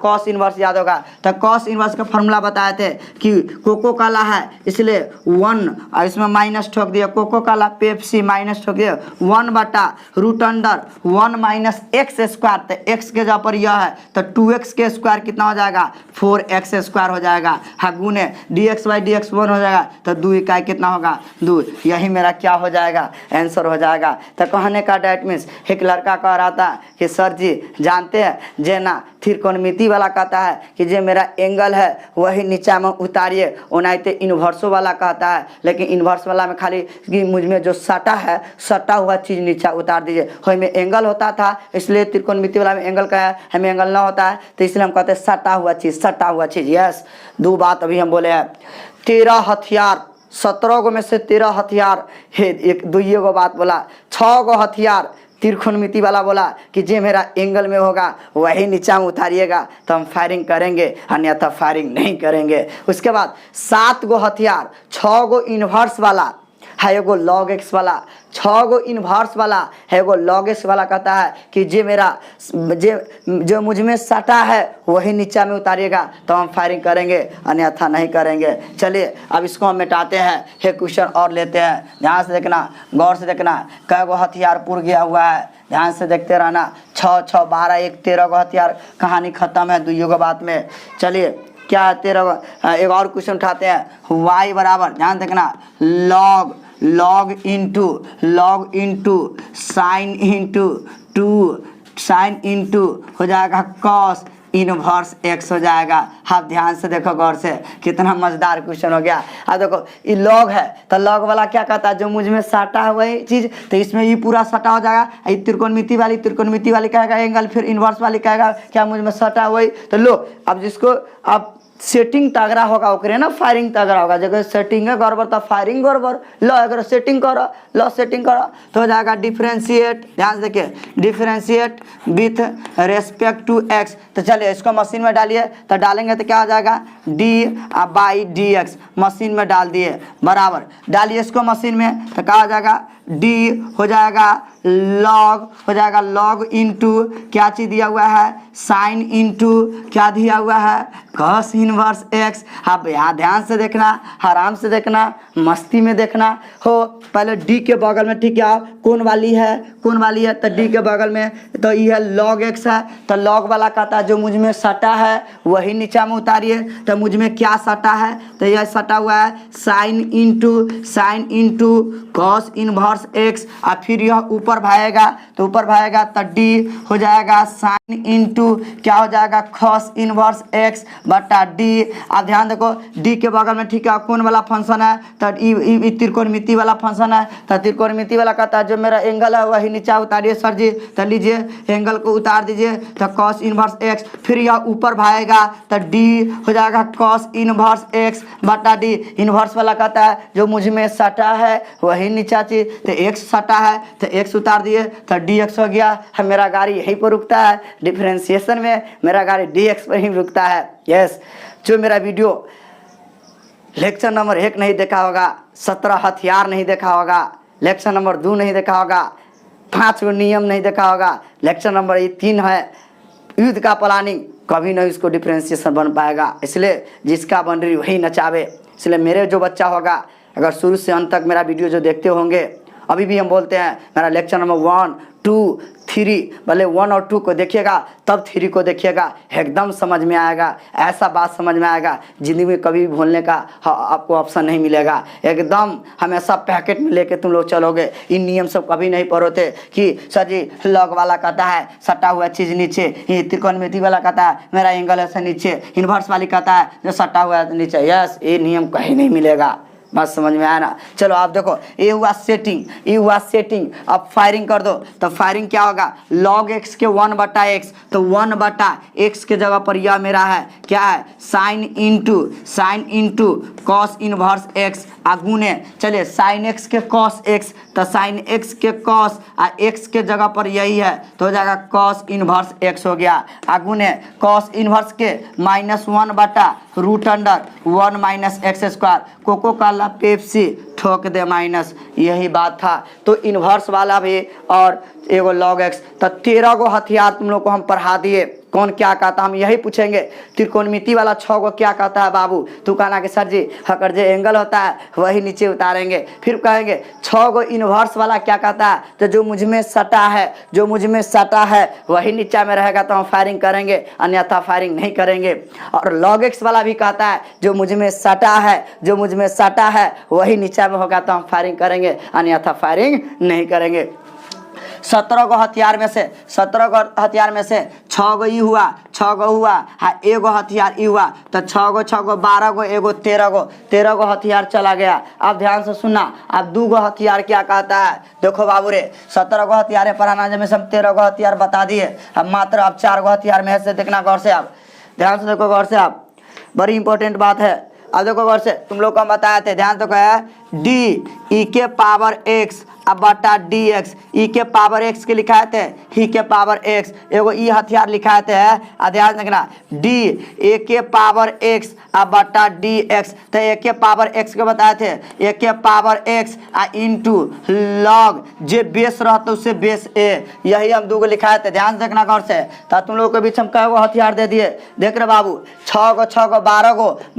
S1: कॉस इनवर्स याद होगा। तो कॉस इनवर्स का फॉर्मूला बताए थे कि कोको कोला है इसलिए 1 और इसमें माइनस ठोक दिया, कोको कोला पेप्सी माइनस ठोक दिया 1 बटा root under 1 minus x square, तो एक्स के जगह पर यह है तो 2x के स्क्वायर कितना हो जाएगा 4x स्क्वायर हो जाएगा। हाँ गुने dx बाई dx 1 हो जाएगा, तो 2 इकाई कितना होगा 2। यही मेरा क्या हो जाएगा आंसर हो जाएगा। तो कहने का डेट मीन्स एक लड़का कह रहा था कि सर जी जानते हैं जे ना त्रिकोणमिति वाला कहता है कि जो मेरा एंगल है वही नीचा में उतारिए, ओनाइते इन्वर्सो वाला कहता है, लेकिन इन्वर्स वाला में खाली कि मुझ में जो सटा है सटा हुआ चीज़ नीचा उतार दीजिए। वही में एंगल होता था इसलिए त्रिकोणमिति वाला में एंगल का है, हमें एंगल ना होता है तो इसलिए हम कहते हैं सटा हुआ चीज़, सटा हुआ चीज़। यस, 2 बात अभी हम बोले हैं। 13 हथियार, 17 गो में से 13 हथियार है, एक 2 गो बात बोला। 6 गो हथियार त्रिकोणमिति वाला बोला कि जे मेरा एंगल में होगा वही नीचा में उतारिएगा तो हम फायरिंग करेंगे, अन्यथा फायरिंग नहीं करेंगे। उसके बाद 7 गो हथियार, 6 गो इन्वर्स वाला है, एगो लॉग एक्स वाला, 6 गो इन्वर्स वाला है, एगो लॉग एक्स वाला कहता है कि जे मेरा जो मुझ में सटा है वही नीचा में उतारिएगा तो हम फायरिंग करेंगे, अन्यथा नहीं करेंगे। चलिए अब इसको हम मिटाते हैं, एक क्वेश्चन और लेते हैं। ध्यान से देखना, गौर से देखना, कै गो हथियार पुर गया हुआ है, ध्यान से देखते रहना। 6 6 12 1 13 गो हथियार, कहानी खत्म है 2 गो बात में। चलिए क्या है 13, एक और क्वेश्चन उठाते हैं। y बराबर, ध्यान देखना, log into sine into 2 sine into हो जाएगा कॉस इनवर्स x हो जाएगा। आप ध्यान से देखो गौर से, कितना मजेदार क्वेश्चन हो गया। अब देखो ये लॉग है तो लॉग वाला क्या कहता है, जो मुझ में सटा है वही चीज़, तो इसमें ये पूरा सटा हो जाएगा। ये त्रिकोणमिति वाली कहेगा एंगल, फिर इनवर्स वाली कहेगा क्या मुझ में सटा है वही। तो लो अब जिसको अब सेटिंग तगड़ा होगा ओकरे ना फायरिंग तगड़ा होगा, जगह सेटिंग है गड़बड़ तो फायरिंग गड़बड़। लो अगर सेटिंग करो, लो सेटिंग करो तो हो जाएगा डिफ्रेंशिएट, ध्यान से देखिए, differentiate with respect to x. तो चलिए इसको मशीन में डालिए, तो डालेंगे तो क्या हो जाएगा D by D x, machine में डाल दिए बराबर, डालिए इसको मशीन में तो क्या हो जाएगा डी हो जाएगा लॉग इंटू क्या चीज़ दिया हुआ है साइन इंटू क्या दिया हुआ है कॉस इनवर्स एक्स। अब यहाँ ध्यान से देखना, आराम से देखना, मस्ती में देखना हो। पहले डी के बगल में ठीक है कौन वाली है तो डी के बगल में तो ये लॉग एक्स है, तो लॉग वाला कहता है जो मुझ में सटा है वही नीचा में उतारिए। तो मुझ में क्या सटा है, तो यह सटा हुआ है sine into cos inverse x, और फिर यह ऊपर भागेगा तो डी हो जाएगा साइन इंटू क्या हो जाएगा कॉस इनवर्स एक्स बटा डी। अब ध्यान देखो डी के बगल में ठीक है कौन वाला फंक्शन है, तो त्रिकोणमिति वाला फंक्शन है। तो त्रिकोणमिति वाला कहता है जो मेरा एंगल है वही नीचा उतारिए सर जी, तो लीजिए एंगल को उतार दीजिए, तो कॉस इनवर्स एक्स, फिर यह ऊपर भागेगा तो डी हो जाएगा कॉस इनवर्स एक्स बटा डी। इनवर्स वाला कहता है जो मुझ में सटा है वही नीचा चीज, तो एक्स सटा है तो एक्स उतार दिए तो डी एक्स हो गया। मेरा गाड़ी यहीं पर रुकता है, डिफ्रेंसिएशन में मेरा गाड़ी डी एक्स पर ही रुकता है। यस, जो मेरा वीडियो लेक्चर नंबर 1 नहीं देखा होगा, 17 हथियार नहीं देखा होगा, लेक्चर नंबर 2 नहीं देखा होगा, 5 गो नियम नहीं देखा होगा, लेक्चर नंबर 3 है युद्ध का प्लानिंग, कभी नहीं उसको डिफ्रेंसिएशन बन पाएगा। इसलिए जिसका बन रही वही नचावे। इसलिए मेरे जो बच्चा होगा अगर शुरू से अंत तक मेरा वीडियो जो देखते होंगे, अभी भी हम बोलते हैं मेरा लेक्चर नंबर 1 2 3 भले 1 और 2 को देखिएगा तब 3 को देखिएगा, एकदम समझ में आएगा। ऐसा बात समझ में आएगा जिंदगी में कभी भी भूलने का आपको ऑप्शन नहीं मिलेगा। एकदम हमेशा पैकेट में लेके तुम लोग चलोगे। इन नियम सब कभी नहीं पढ़ोते कि सर जी लॉग वाला कहता है सटा हुआ चीज़ नीचे, ये त्रिकोणमिति वाला कहता है मेरा एंगल ऐसा नीचे, इन्वर्स वाली कहता है जो सटा हुआ है नीचे। यस, ये नियम कहीं नहीं मिलेगा। बात समझ में आया ना। चलो आप देखो, ये हुआ सेटिंग, ये हुआ सेटिंग। अब फायरिंग कर दो तो फायरिंग क्या होगा, log x के 1/x, तो 1/x के जगह पर यह मेरा है क्या है, sine into cos inverse x गुने, चलिए साइन x के कॉस x, तो साइन x के कॉस x के जगह पर यही है तो हो जाएगा कॉस इनवर्स x हो गया, गुने कॉस इनवर्स के -1/√1 - x², कोको कोला पेप्सी ठोक दे माइनस, यही बात था। तो इन्वर्स वाला भी और एगो log x, तो 13 गो हथियार तुम लोग को हम पढ़ा दिए। कौन क्या कहता, हम यही पूछेंगे। त्रिकोणमिति वाला 6 गो क्या कहता है बाबू, तू कहना कि सर जी अगर जो एंगल होता है वही नीचे उतारेंगे। फिर कहेंगे 6 गो इन्वर्स वाला क्या कहता है, तो जो मुझ में सटा है वही नीचा में रहेगा तो हम फायरिंग करेंगे, अन्यथा फायरिंग नहीं करेंगे। और log x वाला भी कहता है जो मुझ में सटा है वही नीचा में होगा तो हम फायरिंग करेंगे, अन्यथा फायरिंग नहीं करेंगे। 17 गो हथियार में से 6 गो ई हुआ, 6 गो हुआ, हाँ एगो हथियार ई हुआ, तो 6 गो 12 गो, एगो 13 गो हथियार चला गया। अब ध्यान से सुनना, अब 2 गो हथियार क्या कहता है, देखो बाबू रे 17 गो हथियार पढ़ाना जब हम 13 गो हथियार बता दिए, अब मात्र अब 4 गो हथियार में से देखना गौर से, आप ध्यान से देखो गौर से, आप बड़ी इंपॉर्टेंट बात है। अब देखो गौर से, तुम लोग को हम बताए थे, ध्यान से है डी ई के पावर x अब बटा डी एक्स, ई के पावर x के लिखाए थे ही के पावर x, एगो ई हथियार लिखाए थे, ध्यान रखना डी ए के पावर x अब बटा डी एक्स, तो ए के पावर x के बताए थे ए के पावर x इंटू लॉग जे बेस रहता उससे बेस ए, यही हम 2 गो लिखाए थे। ध्यान से देखना गौर से, तो तुम लोग के बीच हम कई गो हथियार दे दिए, देख रहे बाबू 6 गो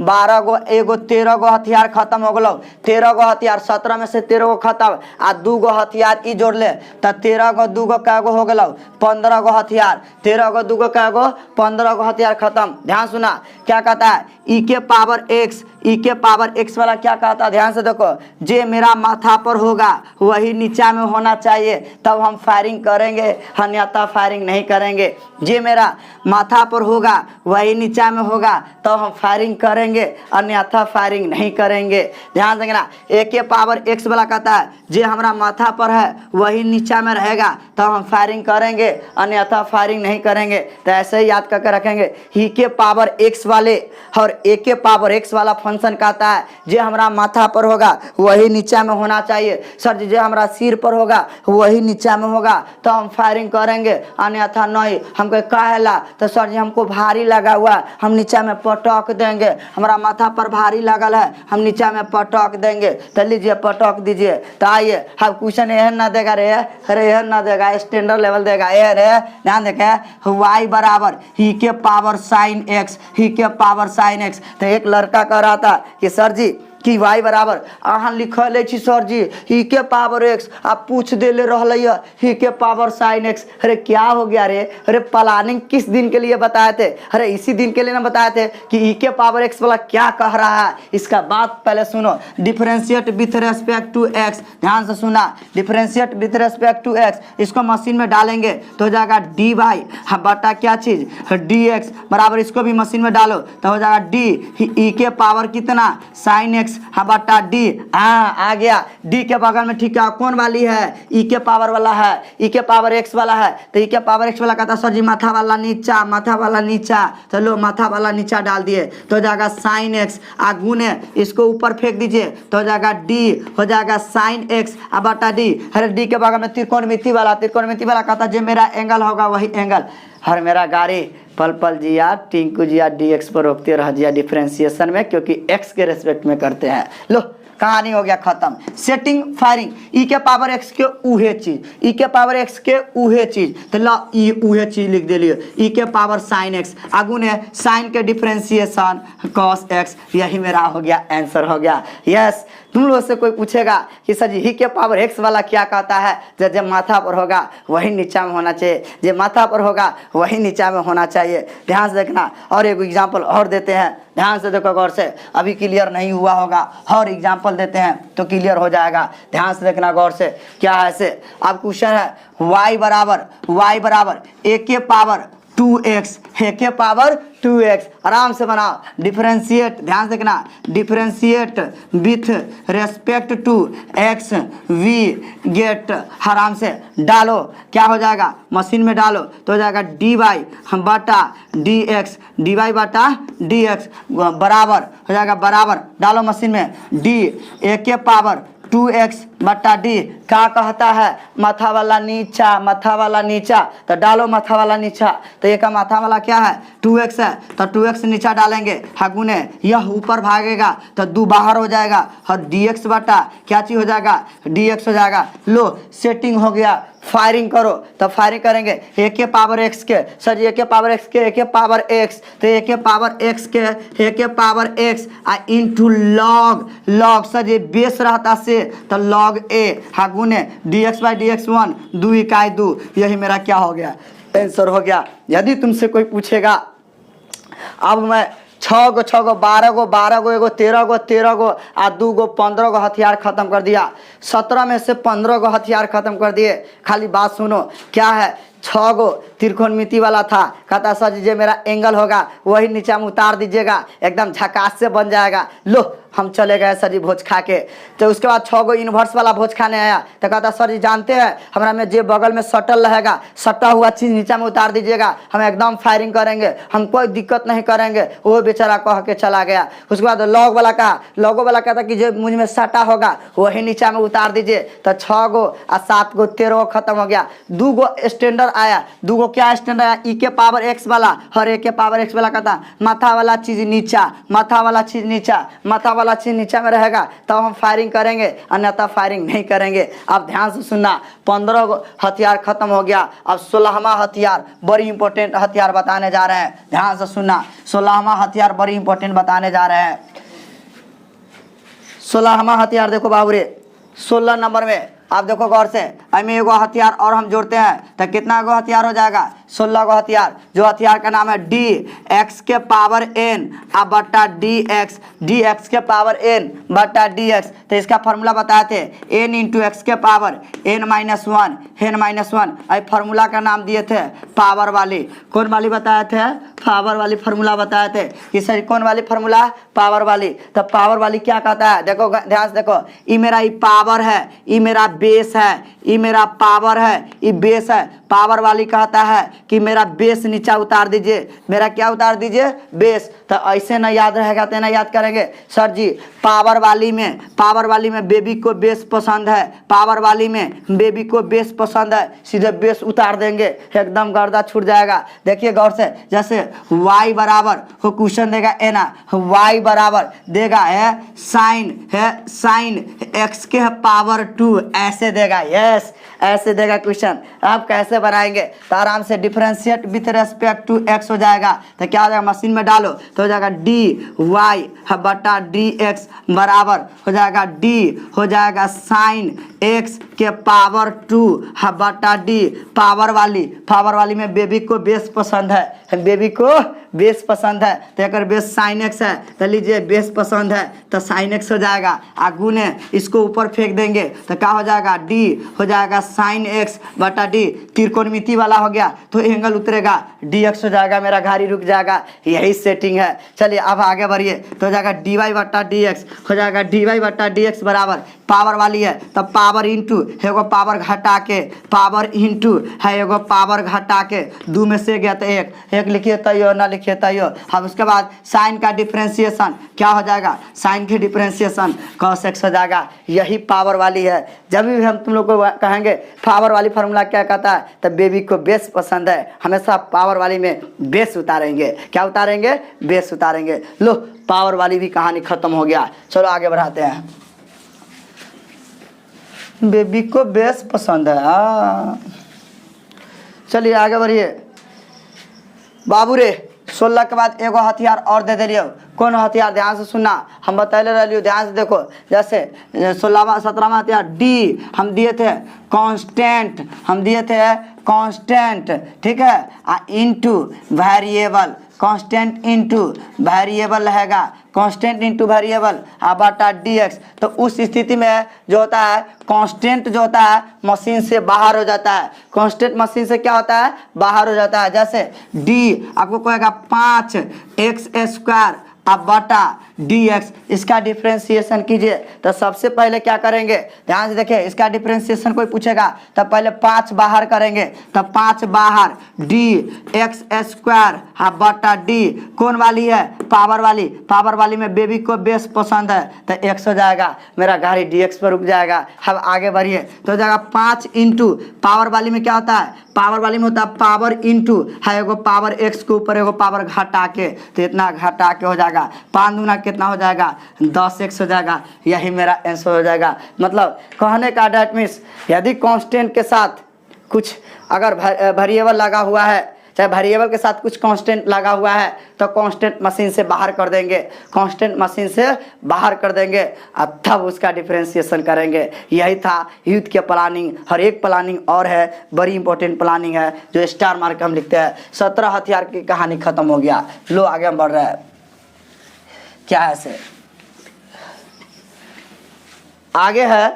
S1: 12 गो, एगो 13 गो हथियार खत्म हो गलो, 13 गो हथियार 17 में से 13 गो खत्म, 2 गो हथियार ई जोड़ ले तो 13 गो 2 गो कै गो हो गलो 15 गो हथियार, 13 गो 2 गो कै गो 15 गो हथियार खत्म। ध्यान सुना क्या कहता है, ई के पावर x वाला क्या कहता है, ध्यान से देखो, जे मेरा माथा पर होगा वही नीचा में होना चाहिए तब हम फायरिंग करेंगे, अन्यथा फायरिंग नहीं करेंगे। जे मेरा माथा पर होगा वही नीचा में होगा तो हम फायरिंग करेंगे, अन्यथा फायरिंग नहीं करेंगे। ध्यान देना, ए के पावर x वाला कहता है जे हमारा माथा पर है वही नीचा में रहेगा तो हम फायरिंग करेंगे, अन्यथा फायरिंग नहीं करेंगे। तो ऐसे ही याद करके रखेंगे, ही के पावर x वाले और ए के पावर x वाला फंक्शन कहता है जे हमारा माथा पर होगा वही नीचा में होना चाहिए। सर जी जो हमारा सिर पर होगा वही नीचा में होगा तो हम फायरिंग करेंगे, अन्यथा नहीं। हमको कहेला तो सर जी हमको भारी लगा हुआ हम नीचा में पटक देंगे, हमारा माथा पर भारी लगल है हम नीचा में पटक देंगे, तो लीजिए पटक दीजिए। तो आइए हम क्वेश्चन एहन ना देगा रे, अरे एहन ना देगा, स्टैंडर्ड लेवल देगा ये रे। ध्यान देखे y बराबर ही के पावर साइन x, ही के पावर साइन x। तो एक लड़का कह रहा था कि सर जी कि y बराबर अहाँ लिखल छी सर जी ही के पावर x, आप पूछ देले रहल ही के पावर साइन x। अरे क्या हो गया रे, अरे प्लानिंग किस दिन के लिए बताए थे, अरे इसी दिन के लिए ना बताए थे कि ई के पावर x वाला क्या कह रहा है। इसका बात पहले सुनो, differentiate with respect to x, ध्यान से सुना, differentiate with respect to x, इसको मशीन में डालेंगे तो हो जाएगा डी वाई बटा क्या चीज डी एक्स बराबर, इसको भी मशीन में डालो तो हो जाएगा डी ई के पावर कितना साइन x बटा डी। हाँ आ गया, डी के बगल में ठीक है कौन वाली है, ई के पावर वाला है, ई के पावर x वाला है, तो ई के पावर x वाला कहता सर जी माथा वाला नीचा, चलो माथा वाला नीचा डाल दिए तो हो जाएगा साइन x, गुने इसको ऊपर फेंक दीजिए तो हो जाएगा डी, हो जाएगा साइन x बटा डी। अरे डी के बगल में त्रिकोणमिति वाला कहता जो मेरा एंगल होगा वही एंगल। हर मेरा गाड़ी पल पल जिया टिंकू जिया dx पर रोकते रह जिया डिफरेंशिएशन में, क्योंकि x के रेस्पेक्ट में करते हैं। लो कहानी हो गया खत्म। सेटिंग फायरिंग, ई के पावर x के उहे चीज, ई के पावर x के उहे चीज, तो ला ई उहे चीज लिख दिलिए ई के पावर साइन x, आगू ने साइन के डिफरेंशिएशन cos x, यही मेरा हो गया आंसर हो गया। यस, तुम लोग से कोई पूछेगा कि सर जी ही के पावर x वाला क्या कहता है, जब माथा पर होगा वही नीचा में होना चाहिए, जब माथा पर होगा वही नीचा में होना चाहिए। ध्यान से देखना, और एक एग्जाम्पल और देते हैं, ध्यान से देखो गौर से, अभी क्लियर नहीं हुआ होगा, और एग्जाम्पल देते हैं तो क्लियर हो जाएगा। ध्यान से देखना गौर से, क्या है से, अब क्वेश्चन है y बराबर ए के पावर 2x, a के पावर 2x। आराम से बनाओ। डिफरेंशिएट, ध्यान से देखना, differentiate with respect to x we get, आराम से डालो, क्या हो जाएगा, मशीन में डालो तो हो जाएगा dy बटा dx, dy बटा dx बराबर हो जाएगा, बराबर डालो मशीन में, d a के पावर 2x बट्टा डी क्या कहता है, माथा वाला नीचा, माथा वाला नीचा, तो डालो माथा वाला नीचा, तो ये का माथा वाला क्या है 2x है, तो 2x नीचा डालेंगे, हगुने यह ऊपर भागेगा तो 2 बाहर हो जाएगा और dx बटा क्या चीज हो जाएगा, dx हो जाएगा। लो सेटिंग हो गया, फायरिंग करो, तो फायरिंग करेंगे a के पावर x के, सर a के पावर x के, a के पावर x, तो a के पावर x के, a के power x into log, log sir ये बेस रहता से तो log a हागुने dx by dx 1, 2 इकाई 2, यही मेरा क्या हो गया, आंसर हो गया। यदि तुमसे कोई पूछेगा, अब मैं 6 गो 6 गो 12 गो 12 गो एगो 13 गो 13 गो आ 2 गो 15 गो हथियार खत्म कर दिया, 17 में से 15 गो हथियार खत्म कर दिए। खाली बात सुनो, क्या है 6 गो त्रिकोणमिति वाला था, कहता सर जी मेरा एंगल होगा वही नीचे में उतार दीजिएगा, एकदम झकास से बन जाएगा। लो हम चले गए सर जी भोज खा के, तो उसके बाद 6 गो इन्वर्स वाला भोज खाने आया, तो कहता सर जी जानते हैं हमारा में जो बगल में सटल रहेगा, सटा हुआ चीज नीचे में उतार दीजिएगा, हम एकदम फायरिंग करेंगे, हम कोई दिक्कत नहीं करेंगे। वो बेचारा कह के चला गया। उसके बाद लॉग वाला कहा, लॉगो वाला कहता कि जो मुझ में सटा होगा वही नीचे में उतार दीजिए, तो 6 गो और 7 गो 13 गो खत्म हो गया। 2 गो स्टैंडर्ड आया, 2 गो क्या स्टैंडर्ड आया, ई के पावर एक्स वाला और ए के पावर एक्स वाला कहता माथा वाला चीज नीचा, माथा वाला चीज नीचा, माथा वाला चीज नीचा में रहेगा तब हम फायरिंग करेंगे, अन्यथा फायरिंग नहीं करेंगे। अब ध्यान से सुनना, 15 गो हथियार खत्म हो गया, अब 16वां हथियार बड़ी इंपॉर्टेंट हथियार बताने जा रहे हैं। ध्यान से सुनना, 16वां हथियार बड़ी इंपॉर्टेंट बताने जा रहे हैं। 16वां हथियार देखो बाबूरे, 16 नंबर में आप देखो गौर से, में एगो हथियार और हम जोड़ते हैं तो कितना गो हथियार हो जाएगा, 16 गो हथियार। जो हथियार का नाम है डी एक्स के पावर एन बट्टा डी एक्स के पावर एन बट्टा डी एक्स। तो इसका फॉर्मूला बताए थे एन इंटू एक्स के पावर एन माइनस वन। आई फार्मूला का नाम दिए थे पावर वाली, कौन वाली बताए थे, पावर वाली फार्मूला बताए थे कि सर कौन वाली फार्मूला, पावर वाली। तो पावर वाली क्या कहता है, देखो ध्यान से देखो, ये मेरा पावर है, ये मेरा बेस है, ये मेरा पावर है, ये बेस है। पावर वाली कहता है कि मेरा बेस नीचा उतार दीजिए, मेरा क्या उतार दीजिए, बेस। तो ऐसे ना याद रहेगा तो ना याद करेंगे सर जी, पावर वाली में बेबी को बेस पसंद है, पावर वाली में बेबी को बेस पसंद है, सीधे बेस उतार देंगे, एकदम गर्दा छूट जाएगा। देखिए गौर से, जैसे y बराबर हो क्वेश्चन देगा ए ना, y बराबर देगा है साइन x के पावर 2, ऐसे देगा, यस ऐसे देगा क्वेश्चन। आप कैसे बनाएंगे, तो आराम से differentiate with respect to x हो जाएगा, तो क्या हो जाएगा, मशीन में डालो तो हो जाएगा dy बटा dx बराबर हो जाएगा d हो जाएगा साइन x के पावर 2 बटा d। पावर वाली में बेबी को बेस पसंद है, बेबी को बेस पसंद है, तो अगर बेस साइन एक्स है तो लीजिए बेस पसंद है तो साइन एक्स हो जाएगा, आगू ने इसको ऊपर फेंक देंगे तो क्या हो जाएगा, डी हो जाएगा साइन एक्स बटा डी। त्रिकोणमिति वाला हो गया तो एंगल उतरेगा, डी एक्स हो जाएगा, मेरा गाड़ी रुक जाएगा, यही सेटिंग है। चलिए अब आगे बढ़िए, तो हो जाएगा डी वाई बटा डी एक्स, हो जाएगा डी वाई बटा डी एक्स बराबर पावर वाली है तो पावर इंटू एगो पावर घटा के, पावर इंटू है एगो पावर घटा के, 2 में से गया तो एक लिखिए तैयो ना लिखिए तैयो। अब उसके बाद साइन का डिफरेंशिएशन क्या हो जाएगा, साइन की डिफरेंशिएशन cos x हो जाएगा, यही पावर वाली है। जब भी हम तुम लोग को कहेंगे पावर वाली फार्मूला क्या कहता है, तो बेबी को बेस पसंद है, हमेशा पावर वाली में बेस उतारेंगे, क्या उतारेंगे, बेस उतारेंगे। लो पावर वाली भी कहानी खत्म हो गया। चलो आगे बढ़ाते हैं, बेबी को बेस पसंद है। चलिए आगे बढ़िए बाबू रे, 16 के बाद एगो हथियार और दे दिलियो, कौन हथियार, ध्यान से सुनना, हम बतैले रहियो, ध्यान से देखो। जैसे 17वां हथियार डी हम दिए थे कांस्टेंट, ठीक है, into variable, constant into variable रहेगा, कांस्टेंट इनटू वेरिएबल बटा dx। तो उस स्थिति में जो होता है कांस्टेंट जो होता है मशीन से बाहर हो जाता है, कांस्टेंट मशीन से क्या होता है बाहर हो जाता है। जैसे d आपको कहेगा 5x² अब बटा dx, इसका डिफ्रेंशिएशन कीजिए। तो सबसे पहले क्या करेंगे, ध्यान से देखिए, इसका डिफ्रेंशिएशन कोई पूछेगा तब पहले 5 बाहर करेंगे, तब 5 बाहर dx² अब बटा d कौन वाली है पावर वाली, पावर वाली में बेबी को बेस पसंद है तो x हो जाएगा, मेरा गाड़ी dx पर रुक जाएगा। अब आगे बढ़िए तो हो जाएगा 5 इंटू पावर वाली में क्या होता है, पावर वाली में होता है पावर इंटू है एगो पावर x के ऊपर एगो पावर घटा के, तो इतना घटा के हो जाएगा 5 दूना कितना हो जाएगा 10x हो जाएगा। यही मेरा आंसर हो जाएगा। मतलब कहने का डेट मीन्स यदि कांस्टेंट के साथ कुछ अगर वेरिएबल लगा हुआ है, चाहे वेरिएबल के साथ कुछ कांस्टेंट लगा हुआ है तो कांस्टेंट मशीन से बाहर कर देंगे, कांस्टेंट मशीन से बाहर कर देंगे अब तब उसका डिफरेंशिएशन करेंगे। यही था युद्ध के प्लानिंग। हर एक प्लानिंग और है, बड़ी इंपॉर्टेंट प्लानिंग है जो स्टार मार्क हम लिखते हैं। 17 हथियार की कहानी खत्म हो गया। लो आगे हम बढ़ रहे हैं। क्या है से आगे है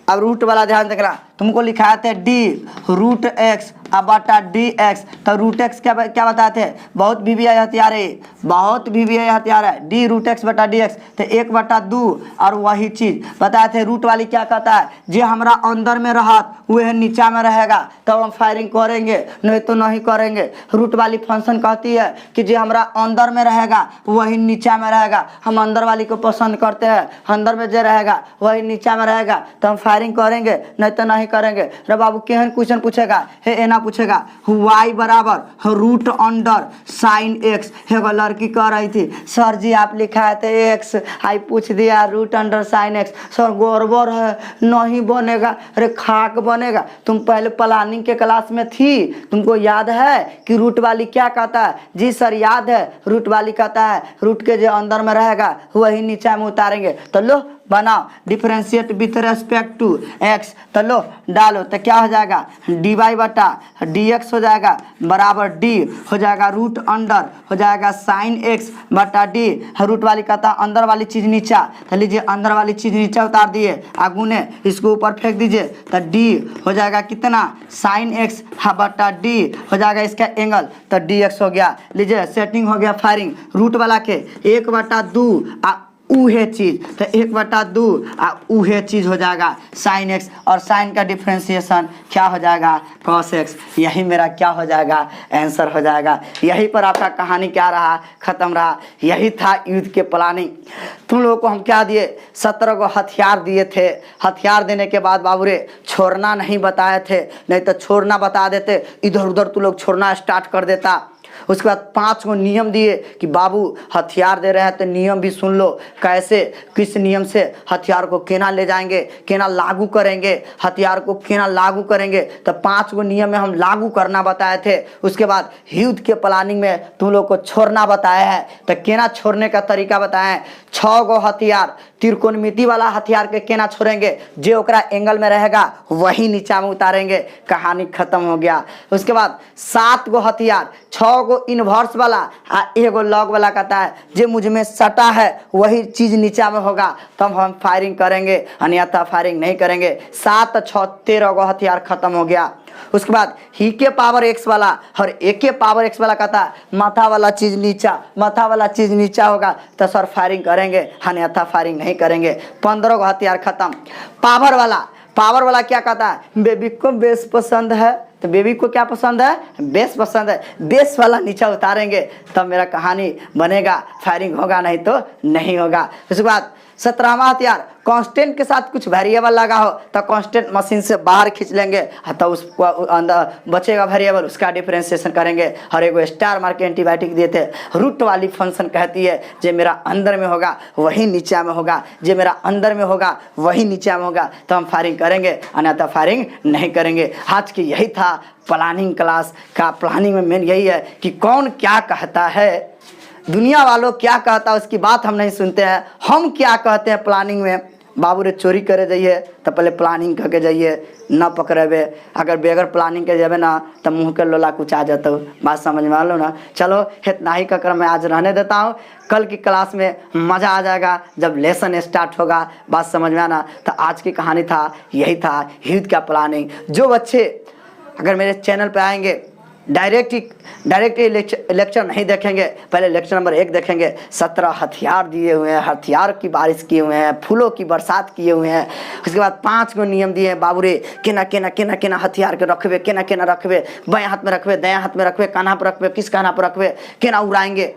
S1: अब रूट वाला ध्यान देना। तुमको लिखाया थे d√x अब बटा dx, तो √x क्या बताए थे, बहुत वीवीआई हथियार है, बहुत वीवीआई हथियार है। d√x बटा dx तो 1/2 और वही चीज बताए थे। रूट वाली क्या कहता है, जे हमारा अंदर में रहत वह नीचा में रहेगा तब तो हम फायरिंग करेंगे, नहीं तो नहीं करेंगे। रूट वाली फंक्शन कहती है कि जे हमारा अंदर में रहेगा वही नीचा में रहेगा। हम अंदर वाली को पसंद करते हैं, अंदर में जो रहेगा वही नीचा में रहेगा तो हम फायरिंग करेंगे, नहीं तो नहीं करेंगे। रे बाबू केहन क्वेश्चन पूछेगा, हे एना पूछेगा y बराबर रूट अंडर साइन x। एगो लड़की कह रही थी सर जी आप लिखाए थे x, आई पूछ दिया root under sine x। Sir गड़बड़ है, नहीं बनेगा। अरे खाक बनेगा। तुम पहले प्लानिंग के क्लास में थी, तुमको याद है कि रूट वाली क्या कहता है। जी सर याद है, रूट वाली कहता है रूट के जो अंदर में रहेगा वही नीचे में उतारेंगे। तो लो बनाओ differentiate with respect to x, तो लो डालो तो क्या हो जाएगा dy बटा dx हो जाएगा बराबर d हो जाएगा रूट अंडर हो जाएगा साइन x बटा d। रूट वाली कहता अंदर वाली चीज नीचा, तो लीजिए अंदर वाली चीज नीचे उतार दिए, आगुने इसको ऊपर फेंक दीजिए तो d हो जाएगा कितना साइन x बटा d हो जाएगा इसका एंगल तो dx हो गया। लीजिए सेटिंग हो गया फायरिंग रूट वाला के 1/2 उहे चीज तो 1/2 उहे चीज हो जाएगा साइन x और साइन का डिफरेंशिएशन क्या हो जाएगा cos x। यही मेरा क्या हो जाएगा आंसर हो जाएगा। यही पर आपका कहानी क्या रहा खत्म रहा। यही था युद्ध के प्लानिंग। तुम लोगों को हम क्या दिए 17 को हथियार दिए थे। हथियार देने के बाद बाबूरे छोड़ना नहीं बताए थे, नहीं तो छोड़ना बता देते इधर उधर तू लोग छोड़ना स्टार्ट कर देता। उसके बाद 5 को नियम दिए कि बाबू हथियार दे रहे हैं तो नियम भी सुन लो, कैसे किस नियम से हथियार को केना ले जाएंगे, केना लागू करेंगे, हथियार को केना लागू करेंगे। तो 5 को नियम में हम लागू करना बताए थे। उसके बाद युद्ध के प्लानिंग में तुम लोग को छोड़ना बताया है, तो केना छोड़ने का तरीका बताए हैं। 6 गो हथियार त्रिकोणमिति वाला हथियार के केना छोड़ेंगे, जो ओकरा एंगल में रहेगा वही नीचा में उतारेंगे। कहानी खत्म हो गया। उसके बाद 7 गो हथियार, 6 गो इन्वर्स वाला आ एगो लॉग वाला कहता है जो मुझ में सटा है वही चीज नीचा में होगा तब हम फायरिंग करेंगे, अन्यथा फायरिंग नहीं करेंगे। 7 6 13 गो हथियार खत्म हो गया। उसके बाद ही के पावर x वाला और ए के पावर x वाला कहता है माथा वाला चीज नीचा, माथा वाला चीज नीचा होगा तो सर फायरिंग करेंगे, अन्यथा फायरिंग नहीं करेंगे। 15 को हथियार खत्म। पावर वाला क्या कहता है बेबी को बेस पसंद है, तो बेबी को क्या पसंद है बेस पसंद है, बेस वाला नीचा उतारेंगे तब मेरा कहानी बनेगा, फायरिंग होगा नहीं तो नहीं होगा। उसके बाद 17वां हथियार कांस्टेंट के साथ कुछ वेरिएबल लगा हो तो कांस्टेंट मशीन से बाहर खींच लेंगे तो उसको अंदर बचेगा वेरिएबल, उसका डिफरेंशिएशन करेंगे। और एगो स्टार मार के एंटीबायोटिक दिए थे। रूट वाली फंक्शन कहती है जो मेरा अंदर में होगा वही नीचा में होगा, जो मेरा अंदर में होगा वही नीचा में होगा तो हम फायरिंग करेंगे, अन्यथा फायरिंग नहीं करेंगे। आज की यही था प्लानिंग क्लास का। प्लानिंग में मेन यही है कि कौन क्या कहता है, दुनिया वालों क्या कहता है उसकी बात हम नहीं सुनते हैं, हम क्या कहते हैं प्लानिंग में बाबू रे चोरी करे जाइए तो पहले प्लानिंग करके जाइए, न पकड़ेबे। अगर बेगर प्लानिंग के जाबे ना तो मुँह के लोला कुछ आ जाता। बात समझ में आ लो ना। चलो इतना ही कहकर मैं आज रहने देता हूँ। कल की क्लास में मज़ा आ जाएगा जब लेसन स्टार्ट होगा। बात समझ में आना। तो आज की कहानी था यही था, युद्ध का प्लानिंग। जो बच्चे अगर मेरे चैनल पे आएंगे डायरेक्ट लेक्चर नहीं देखेंगे, पहले लेक्चर नंबर 1 देखेंगे। 17 हथियार दिए हुए हैं, हथियार की बारिश किए हुए हैं, फूलों की बरसात किए हुए हैं। उसके बाद 5 गो नियम दिए हैं बाबू रे, केना हथियार के रखबे, केना रखबे, बाएं हाथ में रखबे, दाएं हाथ में रखबे, कान्हा पर रखबे, किस कान्हा पर रखबे, केना उड़ाएंगे।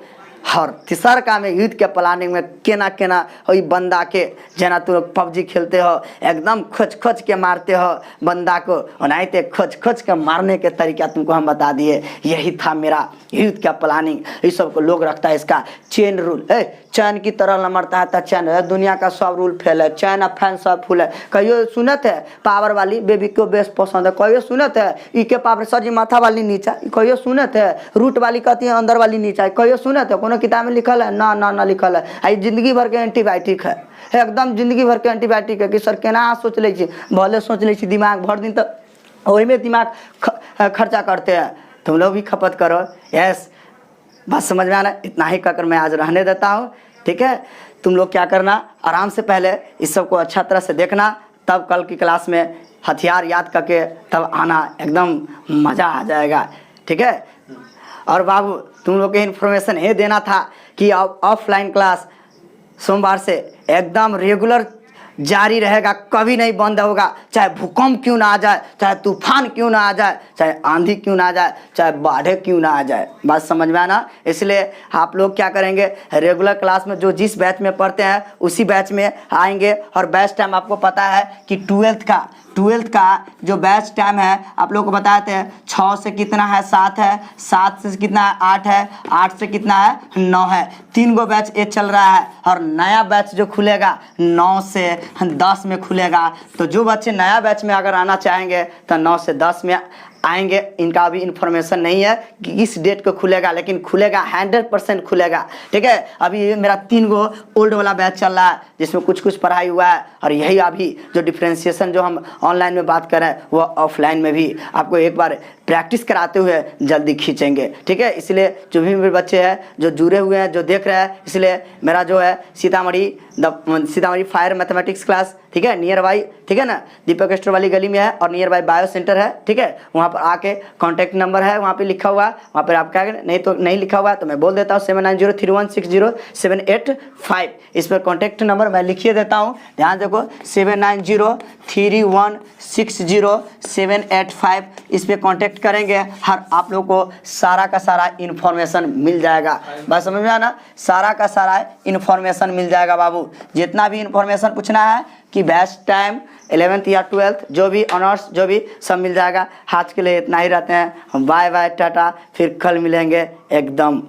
S1: और तीसर का में युद्ध के प्लानिंग में केना वही बंदा के, जना तुम लोग पबजी खेलते हो एकदम खोज के मारते हो बंदा को, और नहीं तो खोज के मारने के तरीका तुमको हम बता दिए। यही था मेरा युद्ध का प्लानिंग। इस सब को लोग रखता है इसका चेन रूल। चैन की तरह लमड़ता है तो चैन है, दुनिया का सब रूल फेल है, चैन और फैन सब फूल है। कहियो सुनत है पावर वाली बेबी को बेस्ट पसंद है, कहियो सुनत है ई के पावर सजी माथा वाली नीचा, कहियो सुनत है रूट वाली कहती है अंदर वाली नीचा, कहियो सुनत है कोनो किताब में लिखल है ना लिखल है। आई जिंदगी भर के एंटीबायोटिक है, एकदम जिंदगी भर के एंटीबायोटिक है कि सर केना सोच ले भले सोच ले दिमाग भर दिन तो वही में दिमाग खर्चा करते हैं। तुम लोग भी खपत करो। यस, बस समझ में आना। इतना ही कहकर मैं आज रहने देता हूँ। ठीक है, तुम लोग क्या करना, आराम से पहले इस सब को अच्छा तरह से देखना, तब कल की क्लास में हथियार याद करके तब आना, एकदम मज़ा आ जाएगा। ठीक है। और बाबू तुम लोग के इन्फॉर्मेशन ये देना था कि ऑफलाइन क्लास सोमवार से एकदम रेगुलर जारी रहेगा, कभी नहीं बंद होगा। चाहे भूकंप क्यों ना आ जाए, चाहे तूफान क्यों ना आ जाए, चाहे आंधी क्यों ना आ जाए, चाहे बाढ़ क्यों ना आ जाए। बात समझ में आना। इसलिए आप लोग क्या करेंगे, रेगुलर क्लास में जो जिस बैच में पढ़ते हैं उसी बैच में आएंगे। और बैच टाइम आपको पता है कि 12th का जो बैच टाइम है आप लोग को बताते हैं। 6 से कितना है 7 है, 7 से कितना है 8 है, 8 से कितना है 9 है। 3 गो बैच ये चल रहा है। और नया बैच जो खुलेगा 9 से 10 में खुलेगा। तो जो बच्चे नया बैच में अगर आना चाहेंगे तो 9 से 10 में आएंगे। इनका अभी इन्फॉर्मेशन नहीं है कि इस डेट को खुलेगा, लेकिन खुलेगा 100% खुलेगा। ठीक है। अभी ये मेरा 3 गो ओल्ड वाला बैच चल रहा है जिसमें कुछ पढ़ाई हुआ है। और यही अभी जो डिफ्रेंशिएशन जो हम ऑनलाइन में बात कर रहे हैं वो ऑफलाइन में भी आपको एक बार प्रैक्टिस कराते हुए जल्दी खींचेंगे। ठीक है। इसलिए जो भी मेरे बच्चे हैं जो जुड़े हुए हैं, जो देख रहे हैं, इसलिए मेरा जो है सीतामढ़ी फायर मैथमेटिक्स क्लास, ठीक है, नियर बाई, ठीक है ना, दीपक स्टोर वाली गली में है और नियर बाई बायो सेंटर है। ठीक है, वहाँ पर आके कॉन्टैक्ट नंबर है वहाँ पे लिखा हुआ, वहाँ पर आप क्या करें, नहीं तो नहीं लिखा हुआ तो मैं बोल देता हूँ 7903160785। इस पर कॉन्टैक्ट नंबर मैं लिखिए देता हूँ, ध्यान देखो 7903160785। इस पर कॉन्टैक्ट करेंगे, हर आप लोग को सारा का सारा इन्फॉर्मेशन मिल जाएगा। बस समझ में आना, सारा का सारा इन्फॉर्मेशन मिल जाएगा बाबू। जितना भी इन्फॉर्मेशन पूछना है कि बैच टाइम 11th या 12th जो भी ऑनर्स जो भी सब मिल जाएगा। आज के लिए इतना ही रहते हैं। बाय बाय, टाटा, फिर कल मिलेंगे एकदम।